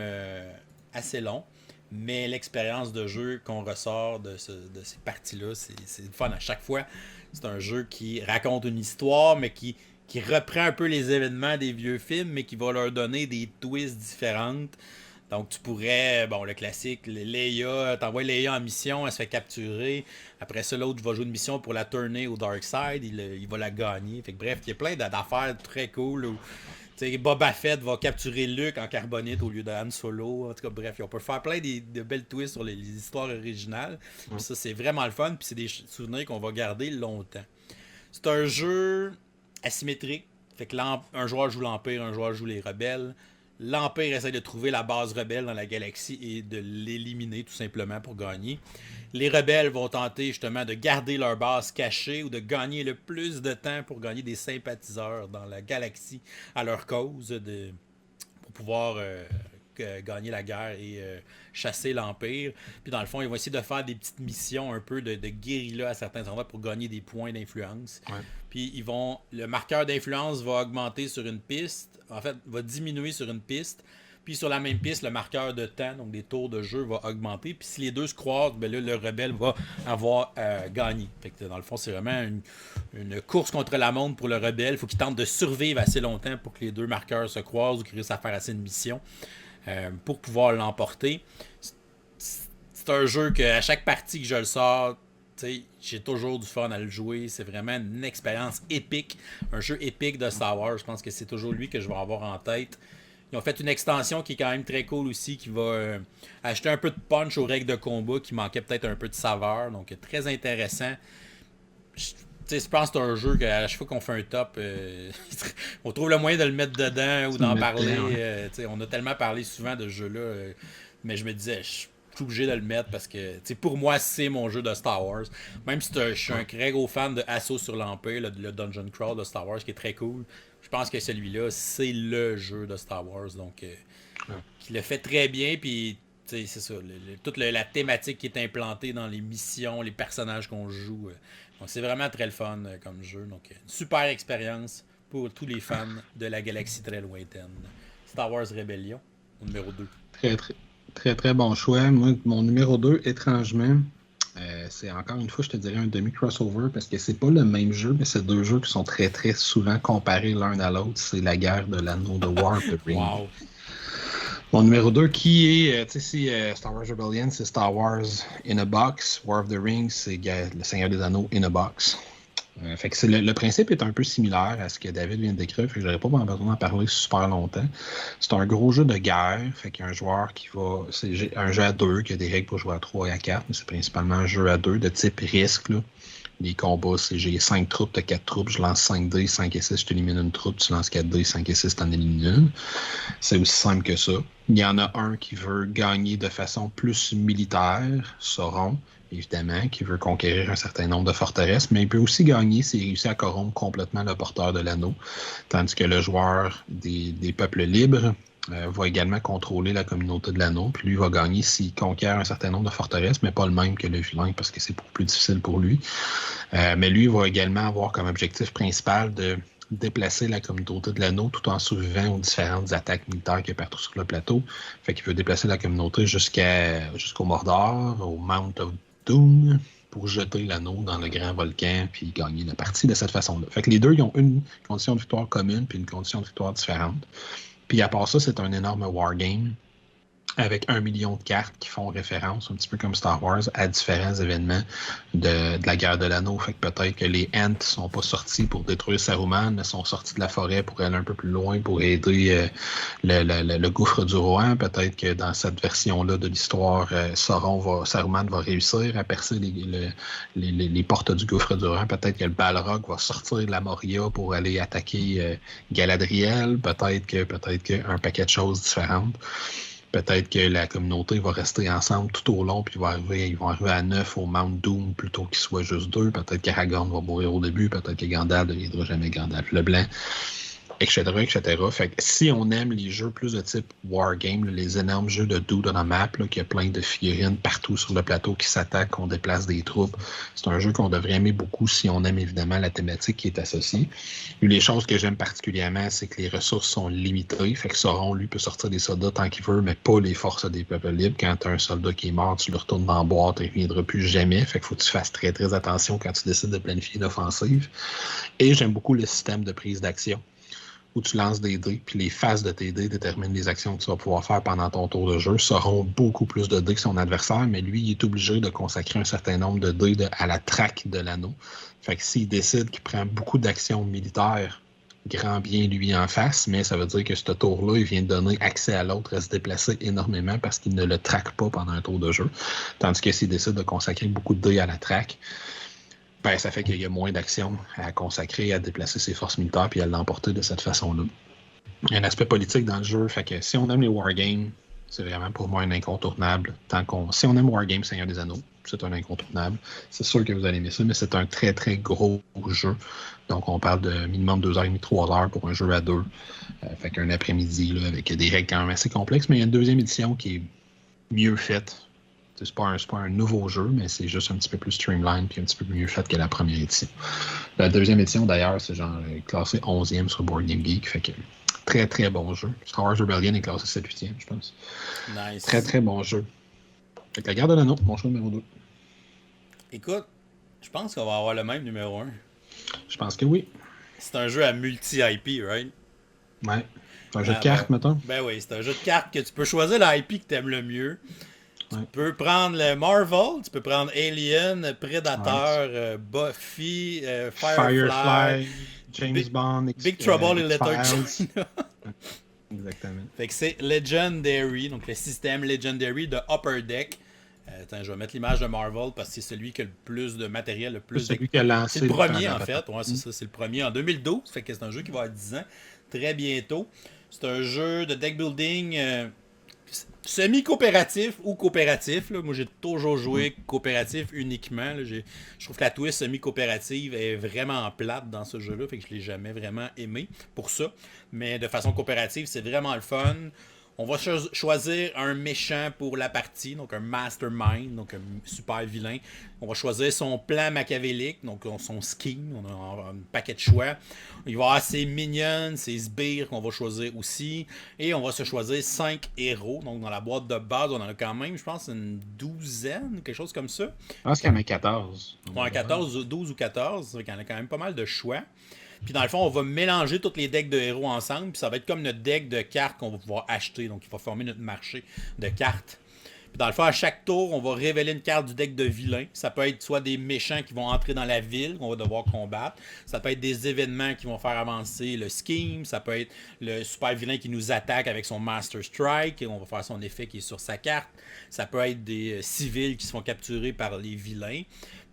assez long. Mais l'expérience de jeu qu'on ressort de ces parties-là, c'est le fun à chaque fois. C'est un jeu qui raconte une histoire, mais qui reprend un peu les événements des vieux films, mais qui va leur donner des twists différentes. Donc tu pourrais, bon, le classique, Leia, t'envoies Leia en mission, elle se fait capturer. Après ça, l'autre va jouer une mission pour la tourner au Dark Side, il va la gagner. Fait que, bref, il y a plein d'affaires très cool où Boba Fett va capturer Luke en carbonite au lieu de Han Solo. En tout cas, bref, on peut faire plein de belles twists sur les histoires originales. Puis ça, c'est vraiment le fun. Puis c'est des souvenirs qu'on va garder longtemps. C'est un jeu asymétrique. Fait que un joueur joue l'Empire, un joueur joue les rebelles. L'Empire essaie de trouver la base rebelle dans la galaxie et de l'éliminer tout simplement pour gagner. Les rebelles vont tenter justement de garder leur base cachée ou de gagner le plus de temps pour gagner des sympathiseurs dans la galaxie à leur cause pour pouvoir gagner la guerre et chasser l'Empire. Puis dans le fond, ils vont essayer de faire des petites missions un peu de guérilla à certains endroits pour gagner des points d'influence. Ouais. Puis le marqueur d'influence va augmenter sur une piste, en fait, va diminuer sur une piste. Puis sur la même piste, le marqueur de temps, donc des tours de jeu, va augmenter. Puis si les deux se croisent, ben là, le rebelle va avoir gagné. Fait que dans le fond, c'est vraiment une course contre la montre pour le rebelle. Il faut qu'il tente de survivre assez longtemps pour que les deux marqueurs se croisent ou qu'il réussisse à faire assez de missions pour pouvoir l'emporter. C'est un jeu qu'à chaque partie que je le sors, j'ai toujours du fun à le jouer. C'est vraiment une expérience épique. Un jeu épique de Star Wars. Je pense que c'est toujours lui que je vais avoir en tête. Ils ont fait une extension qui est quand même très cool aussi, qui va ajouter un peu de punch aux règles de combat, qui manquait peut-être un peu de saveur. Donc, très intéressant. Je pense que c'est un jeu qu'à chaque fois qu'on fait un top, on trouve le moyen de le mettre dedans ou d'en parler. On a tellement parlé souvent de ce jeu-là, mais je me disais, je suis obligé de le mettre parce que pour moi, c'est mon jeu de Star Wars. Même si je suis un très gros fan de Assaut sur l'Empire, le Dungeon Crawl de Star Wars, qui est très cool. Je pense que celui-là, c'est le jeu de Star Wars. Donc, qui le fait très bien. Puis, c'est ça. Toute la thématique qui est implantée dans les missions, les personnages qu'on joue. Donc, c'est vraiment très le fun comme jeu. Donc, une super expérience pour tous les fans de la galaxie très lointaine. Star Wars Rebellion, numéro 2. Très, très, très, très bon choix. Moi, mon numéro 2, étrangement, c'est encore une fois, je te dirais un demi-crossover parce que c'est pas le même jeu, mais c'est deux jeux qui sont très, très souvent comparés l'un à l'autre. C'est la guerre de l'anneau de War of the Ring. Wow. Mon numéro 2, qui est, Star Wars Rebellion, c'est Star Wars in a Box. War of the Rings, c'est le Seigneur des Anneaux in a Box. Fait que le principe est un peu similaire à ce que David vient de décrire, fait que j'aurais pas besoin d'en parler super longtemps. C'est un gros jeu de guerre, fait qu'il y a un joueur qui va... C'est un jeu à 2, qui a des règles pour jouer à 3 et à 4, mais c'est principalement un jeu à 2 de type risque, là. Les combats, c'est j'ai 5 troupes, t'as 4 troupes, je lance 5 dés, 5 et 6, je t'élimine une troupe, tu lances 4 dés, 5 et 6, t'en élimines une. C'est aussi simple que ça. Il y en a un qui veut gagner de façon plus militaire, Sauron, évidemment, qui veut conquérir un certain nombre de forteresses, mais il peut aussi gagner s'il réussit à corrompre complètement le porteur de l'anneau, tandis que le joueur des peuples libres va également contrôler la communauté de l'anneau, puis lui va gagner s'il conquiert un certain nombre de forteresses, mais pas le même que le vilain, parce que c'est beaucoup plus difficile pour lui. Mais lui va également avoir comme objectif principal de déplacer la communauté de l'anneau tout en survivant aux différentes attaques militaires qu'il y a partout sur le plateau. Fait qu'il veut déplacer la communauté jusqu'au Mordor, au Mount of Doom, pour jeter l'anneau dans le grand volcan puis gagner la partie de cette façon-là. Fait que les deux, ils ont une condition de victoire commune puis une condition de victoire différente. Puis à part ça, c'est un énorme wargame avec 1 million de cartes qui font référence, un petit peu comme Star Wars, à différents événements de la guerre de l'anneau. Fait que peut-être que les Ents ne sont pas sortis pour détruire Saruman, mais sont sortis de la forêt pour aller un peu plus loin pour aider le gouffre du roi. Peut-être que dans cette version-là de l'histoire, Saruman va réussir à percer les portes du gouffre du roi. Peut-être que le Balrog va sortir de la Moria pour aller attaquer Galadriel. Peut-être qu'un paquet de choses différentes. Peut-être que la communauté va rester ensemble tout au long, puis ils vont arriver à 9 au Mount Doom plutôt qu'ils soient juste 2. Peut-être qu'Aragorn va mourir au début, peut-être que Gandalf ne deviendra jamais Gandalf le Blanc, etc., etc. Fait que si on aime les jeux plus de type Wargame, les énormes jeux de Dude on a Map, qu'il y a plein de figurines partout sur le plateau qui s'attaquent, qu'on déplace des troupes, c'est un jeu qu'on devrait aimer beaucoup si on aime évidemment la thématique qui est associée. Une des choses que j'aime particulièrement, c'est que les ressources sont limitées. Fait que Sauron, lui, peut sortir des soldats tant qu'il veut, mais pas les forces des peuples libres. Quand tu as un soldat qui est mort, tu le retournes dans la boîte et il ne reviendra plus jamais. Fait qu'il faut que tu fasses très, très attention quand tu décides de planifier une offensive. Et j'aime beaucoup le système de prise d'action, où tu lances des dés, puis les phases de tes dés déterminent les actions que tu vas pouvoir faire pendant ton tour de jeu. Seront beaucoup plus de dés que son adversaire, mais lui, il est obligé de consacrer un certain nombre de dés à la traque de l'anneau. Fait que s'il décide qu'il prend beaucoup d'actions militaires, grand bien lui en face, mais ça veut dire que ce tour-là, il vient de donner accès à l'autre à se déplacer énormément parce qu'il ne le traque pas pendant un tour de jeu. Tandis que s'il décide de consacrer beaucoup de dés à la traque, ben, ça fait qu'il y a moins d'actions à consacrer, à déplacer ses forces militaires puis à l'emporter de cette façon-là. Il y a un aspect politique dans le jeu, fait que si on aime les wargames, c'est vraiment pour moi un incontournable. Si on aime Wargame Seigneur des Anneaux, c'est un incontournable. C'est sûr que vous allez aimer ça, mais c'est un très très gros jeu. Donc on parle de minimum 2h30, 3h pour un jeu à 2. Fait qu'un après-midi là, avec des règles quand même assez complexes, mais il y a une deuxième édition qui est mieux faite. C'est pas un nouveau jeu, mais c'est juste un petit peu plus streamlined puis un petit peu mieux fait que la première édition. La deuxième édition, d'ailleurs, c'est genre classé 11e sur Board Game Geek. Fait que très, très bon jeu. Star Wars Rebellion est classé 7-8e, je pense. Nice. Très, très bon jeu. Fait que la Garde de l'Anneau, mon choix numéro 2. Écoute, je pense qu'on va avoir le même numéro 1. Je pense que oui. C'est un jeu à multi-IP, right? Ouais. C'est un jeu de cartes, mettons. Ben oui, c'est un jeu de cartes que tu peux choisir l'IP que tu aimes le mieux. Tu Ouais. peux prendre le Marvel, tu peux prendre Alien, Predator, Buffy, Firefly, James Bond, Big Trouble in Little X-Files. China. Exactement. Fait que c'est Legendary, donc le système Legendary de Upper Deck. Attends, je vais mettre l'image de Marvel parce que c'est celui qui a le plus de matériel, le plus C'est celui qui a lancé. C'est le premier en temps fait, ouais, c'est ça, c'est le premier en 2012, fait que c'est un jeu qui va avoir 10 ans, très bientôt. C'est un jeu de deck building semi-coopératif ou coopératif. Là. Moi, j'ai toujours joué coopératif uniquement. Là. Je trouve que la twist semi-coopérative est vraiment plate dans ce jeu-là, fait que je l'ai jamais vraiment aimé pour ça. Mais de façon coopérative, c'est vraiment le fun. On va choisir un méchant pour la partie, donc un mastermind, donc un super vilain. On va choisir son plan machiavélique, donc son scheme, on a un paquet de choix. Il va y avoir ses minions, ses sbires qu'on va choisir aussi. Et on va se choisir 5 héros. Donc dans la boîte de base, on en a quand même, je pense, une douzaine, quelque chose comme ça. Je pense qu'il y en a 14. Ouais, 14, 12 ou 14, donc il y en a quand même pas mal de choix. Puis dans le fond, on va mélanger tous les decks de héros ensemble. Puis ça va être comme notre deck de cartes qu'on va pouvoir acheter. Donc il va former notre marché de cartes. Puis dans le fond, à chaque tour, on va révéler une carte du deck de vilain. Ça peut être soit des méchants qui vont entrer dans la ville, qu'on va devoir combattre. Ça peut être des événements qui vont faire avancer le scheme. Ça peut être le super vilain qui nous attaque avec son Master Strike. Et on va faire son effet qui est sur sa carte. Ça peut être des civils qui se font capturer par les vilains.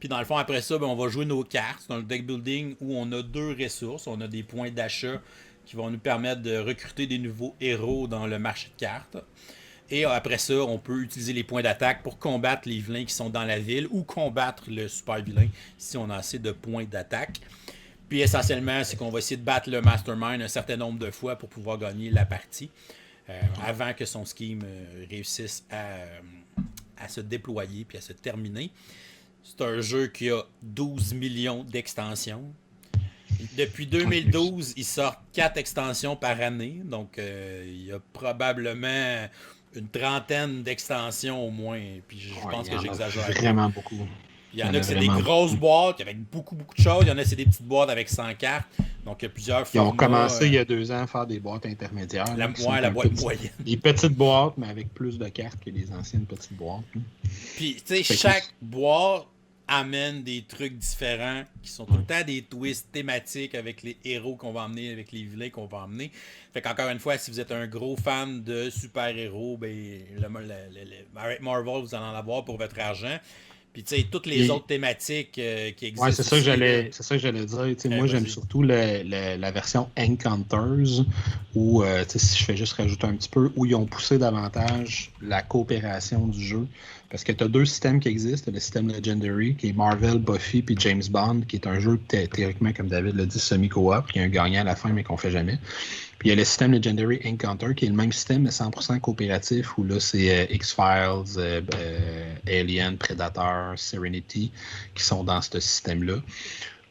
Puis dans le fond, après ça, on va jouer nos cartes dans le deck building où on a 2 ressources. On a des points d'achat qui vont nous permettre de recruter des nouveaux héros dans le marché de cartes. Et après ça, on peut utiliser les points d'attaque pour combattre les vilains qui sont dans la ville ou combattre le super vilain si on a assez de points d'attaque. Puis essentiellement, c'est qu'on va essayer de battre le Mastermind un certain nombre de fois pour pouvoir gagner la partie avant que son scheme réussisse à se déployer puis à se terminer. C'est un jeu qui a 12 millions d'extensions. Depuis 2012, ils sortent 4 extensions par année. Donc, il y a probablement une trentaine d'extensions au moins. Puis je pense que j'exagère. Vraiment beaucoup. Il y en a que c'est des grosses boîtes avec beaucoup, beaucoup de choses. Il y en a c'est des petites boîtes avec 100 cartes. Donc, il y a plusieurs formats. Ils ont commencé il y a 2 ans à faire des boîtes intermédiaires. La boîte moyenne. Des petites boîtes, mais avec plus de cartes que les anciennes petites boîtes. Puis, tu sais, chaque boîte amène des trucs différents qui sont tout le temps des twists thématiques avec les héros qu'on va emmener, avec les vilains qu'on va emmener. Fait qu'encore une fois, si vous êtes un gros fan de super-héros, ben, avec Marvel, vous allez en avoir pour votre argent. Puis, tu sais, toutes les autres thématiques qui existent. Ouais, c'est ça que j'allais dire. Moi, j'aime surtout la version Encounters, où, si je fais juste rajouter un petit peu, où ils ont poussé davantage la coopération du jeu. Parce que tu as 2 systèmes qui existent. Le système Legendary, qui est Marvel, Buffy, puis James Bond, qui est un jeu théoriquement, comme David l'a dit, semi-co-op, qui a un gagnant à la fin, mais qu'on fait jamais. Puis il y a le système Legendary Encounter, qui est le même système, mais 100% coopératif, où là, c'est X-Files, Alien, Predator, Serenity, qui sont dans ce système-là.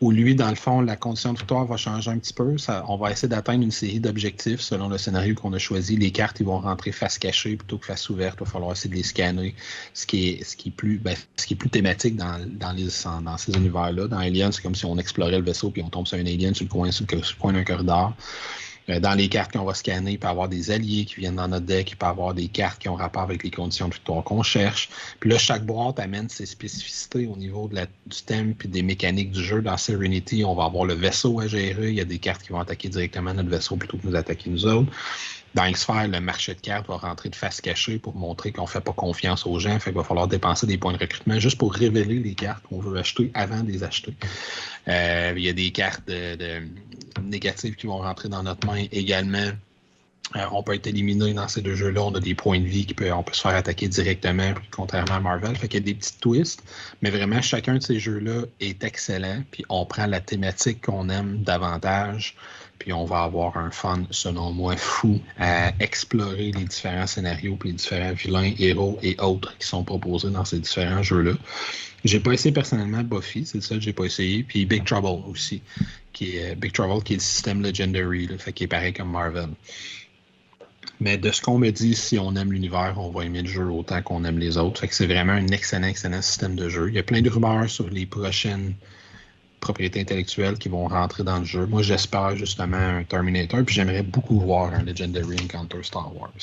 Où lui, dans le fond, la condition de victoire va changer un petit peu. On va essayer d'atteindre une série d'objectifs selon le scénario qu'on a choisi. Les cartes, ils vont rentrer face cachée plutôt que face ouverte. Il va falloir essayer de les scanner. Ce qui est plus thématique dans ces univers-là. Dans Alien, c'est comme si on explorait le vaisseau puis on tombe sur un alien sur le coin d'un corridor. Dans les cartes qu'on va scanner, il peut y avoir des alliés qui viennent dans notre deck, il peut y avoir des cartes qui ont rapport avec les conditions de victoire qu'on cherche. Puis là, chaque boîte amène ses spécificités au niveau du thème et des mécaniques du jeu. Dans Serenity, on va avoir le vaisseau à gérer. Il y a des cartes qui vont attaquer directement notre vaisseau plutôt que nous attaquer nous autres. Dans X-Files, le marché de cartes va rentrer de face cachée pour montrer qu'on ne fait pas confiance aux gens. Fait qu'il va falloir dépenser des points de recrutement juste pour révéler les cartes qu'on veut acheter avant de les acheter. Il y a des cartes négatives qui vont rentrer dans notre main également. On peut être éliminé dans ces 2 jeux-là. On a des points de vie on peut se faire attaquer directement, contrairement à Marvel. Fait qu'il y a des petits twists, mais vraiment, chacun de ces jeux-là est excellent. Puis on prend la thématique qu'on aime davantage. Puis on va avoir un fun, selon moi, fou à explorer les différents scénarios puis les différents vilains, héros et autres qui sont proposés dans ces différents jeux-là. J'ai pas essayé personnellement Buffy, c'est ça que j'ai pas essayé. Puis Big Trouble aussi, qui est le système Legendary, là, fait qu'il est pareil comme Marvel. Mais de ce qu'on me dit, si on aime l'univers, on va aimer le jeu autant qu'on aime les autres. Fait que c'est vraiment un excellent système de jeu. Il y a plein de rumeurs sur les prochaines propriétés intellectuelles qui vont rentrer dans le jeu. Moi, j'espère justement un Terminator, puis j'aimerais beaucoup voir un Legendary Encounter Star Wars.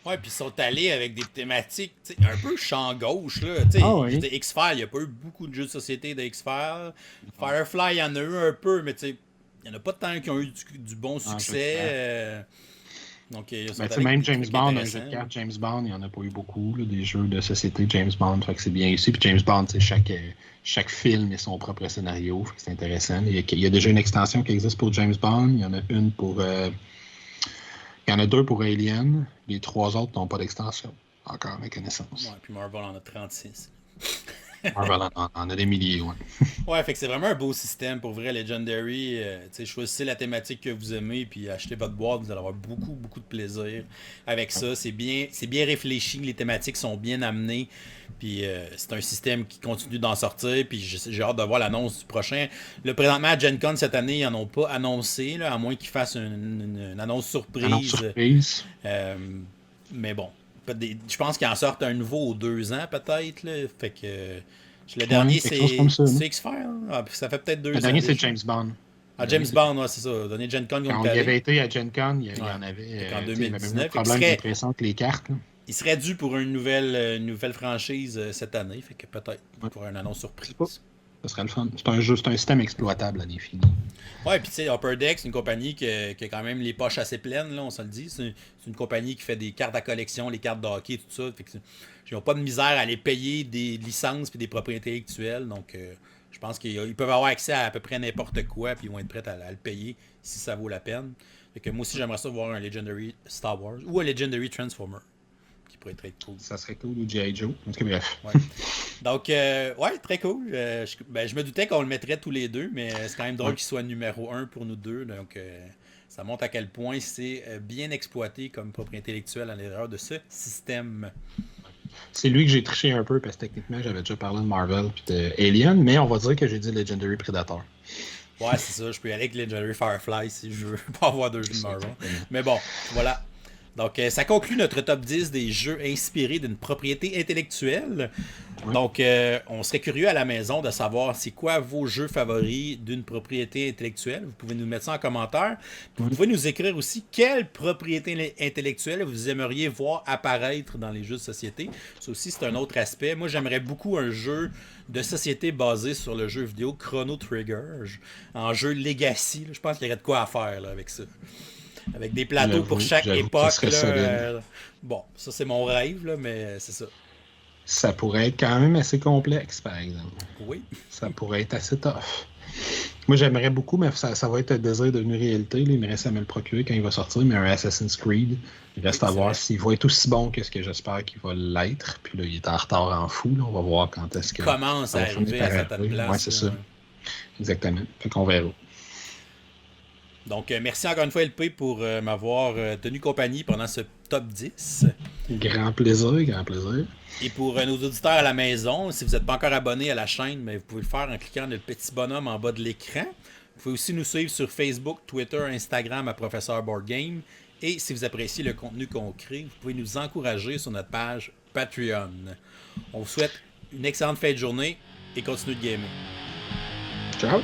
Ouais, puis ils sont allés avec des thématiques un peu champ gauche. Là. Oui. X-Files, il n'y a pas eu beaucoup de jeux de société de X-Files. Firefly, il y en a eu un peu, mais il n'y en a pas tant qui ont eu du bon succès. Donc, même James Bond, un jeu de cartes James Bond, il n'y en a pas eu beaucoup, là, des jeux de société James Bond, fait que c'est bien ici. Puis James Bond, chaque film est son propre scénario, fait que c'est intéressant. Il y a déjà une extension qui existe pour James Bond, il y en a une pour... il y en a 2 pour Alien, les 3 autres n'ont pas d'extension, encore à ma connaissance. Ouais, puis Marvel en a 36. Marvel en a des milliers, ouais. Ouais, fait que c'est vraiment un beau système pour vrai, Legendary. Choisissez la thématique que vous aimez, puis achetez votre boîte, vous allez avoir beaucoup, beaucoup de plaisir avec ça. C'est bien réfléchi, les thématiques sont bien amenées, puis c'est un système qui continue d'en sortir, puis j'ai hâte de voir l'annonce du prochain. Le présentement à Gen Con cette année, ils n'en ont pas annoncé, là, à moins qu'ils fassent une annonce surprise. Mais bon. Je pense qu'ils en sortent un nouveau aux 2 ans, peut-être. Là. Fait que le dernier, c'est X-Files. Ça fait peut-être 2 ans. Le dernier, c'est James Bond. James Bond, ouais, c'est ça. Donné Gen Con quand on y avait été à Gen Con, il y en avait. En 2019. Le problème d'impression que les cartes. Là. Il serait dû pour une nouvelle franchise cette année. Fait que peut-être pour une annonce surprise. Ça serait le fun. C'est un système exploitable à l'infini. Ouais, puis tu sais, Upper Deck, c'est une compagnie qui a quand même les poches assez pleines, là, on se le dit. C'est une compagnie qui fait des cartes à collection, les cartes de hockey, tout ça. Fait que ils n'ont pas de misère à aller payer des licences et des propriétés intellectuelles. Donc, je pense qu'ils peuvent avoir accès à peu près n'importe quoi, puis ils vont être prêts à le payer si ça vaut la peine. Fait que moi aussi, j'aimerais ça voir un Legendary Star Wars ou un Legendary Transformer. pourrait être cool. Ça serait cool, ou G.I. Joe. En tout cas, bref. Ouais. Donc, ouais, très cool. Je me doutais qu'on le mettrait tous les deux, mais c'est quand même drôle qu'il soit numéro 1 pour nous deux. Donc, ça montre à quel point c'est bien exploité comme propriété intellectuelle à l'intérieur de ce système. C'est lui que j'ai triché un peu parce que techniquement, j'avais déjà parlé de Marvel et de Alien, mais on va dire que j'ai dit Legendary Predator. Ouais, c'est ça. Je peux y aller avec Legendary Firefly si je veux pas avoir deux jeux de Marvel. Mais bon, voilà. Donc, ça conclut notre top 10 des jeux inspirés d'une propriété intellectuelle. Ouais. Donc, on serait curieux à la maison de savoir c'est quoi vos jeux favoris d'une propriété intellectuelle. Vous pouvez nous mettre ça en commentaire. Puis vous pouvez nous écrire aussi quelle propriété intellectuelle vous aimeriez voir apparaître dans les jeux de société. Ça aussi, c'est un autre aspect. Moi, j'aimerais beaucoup un jeu de société basé sur le jeu vidéo Chrono Trigger, en jeu Legacy. Là. Je pense qu'il y aurait de quoi à faire là, avec ça. Avec des plateaux pour chaque époque. Là, bon, ça c'est mon rêve, là, mais c'est ça. Ça pourrait être quand même assez complexe, par exemple. Oui. Ça pourrait être assez tough. Moi, j'aimerais beaucoup, mais ça va être un désir devenu réalité. Là. Il me reste à me le procurer quand il va sortir, mais un Assassin's Creed, il reste à voir s'il va être aussi bon que ce que j'espère qu'il va l'être. Puis là, il est en retard en fou. Là. On va voir quand est-ce que... Commence à arriver à certaines places. Oui, c'est ça. Exactement. Fait qu'on verra. Donc, merci encore une fois, LP, pour m'avoir tenu compagnie pendant ce top 10. Grand plaisir, grand plaisir. Et pour nos auditeurs à la maison, si vous n'êtes pas encore abonné à la chaîne, mais vous pouvez le faire en cliquant le petit bonhomme en bas de l'écran. Vous pouvez aussi nous suivre sur Facebook, Twitter, Instagram à Professeur Board Game. Et si vous appréciez le contenu qu'on crée, vous pouvez nous encourager sur notre page Patreon. On vous souhaite une excellente fin de journée et continuez de gamer. Ciao!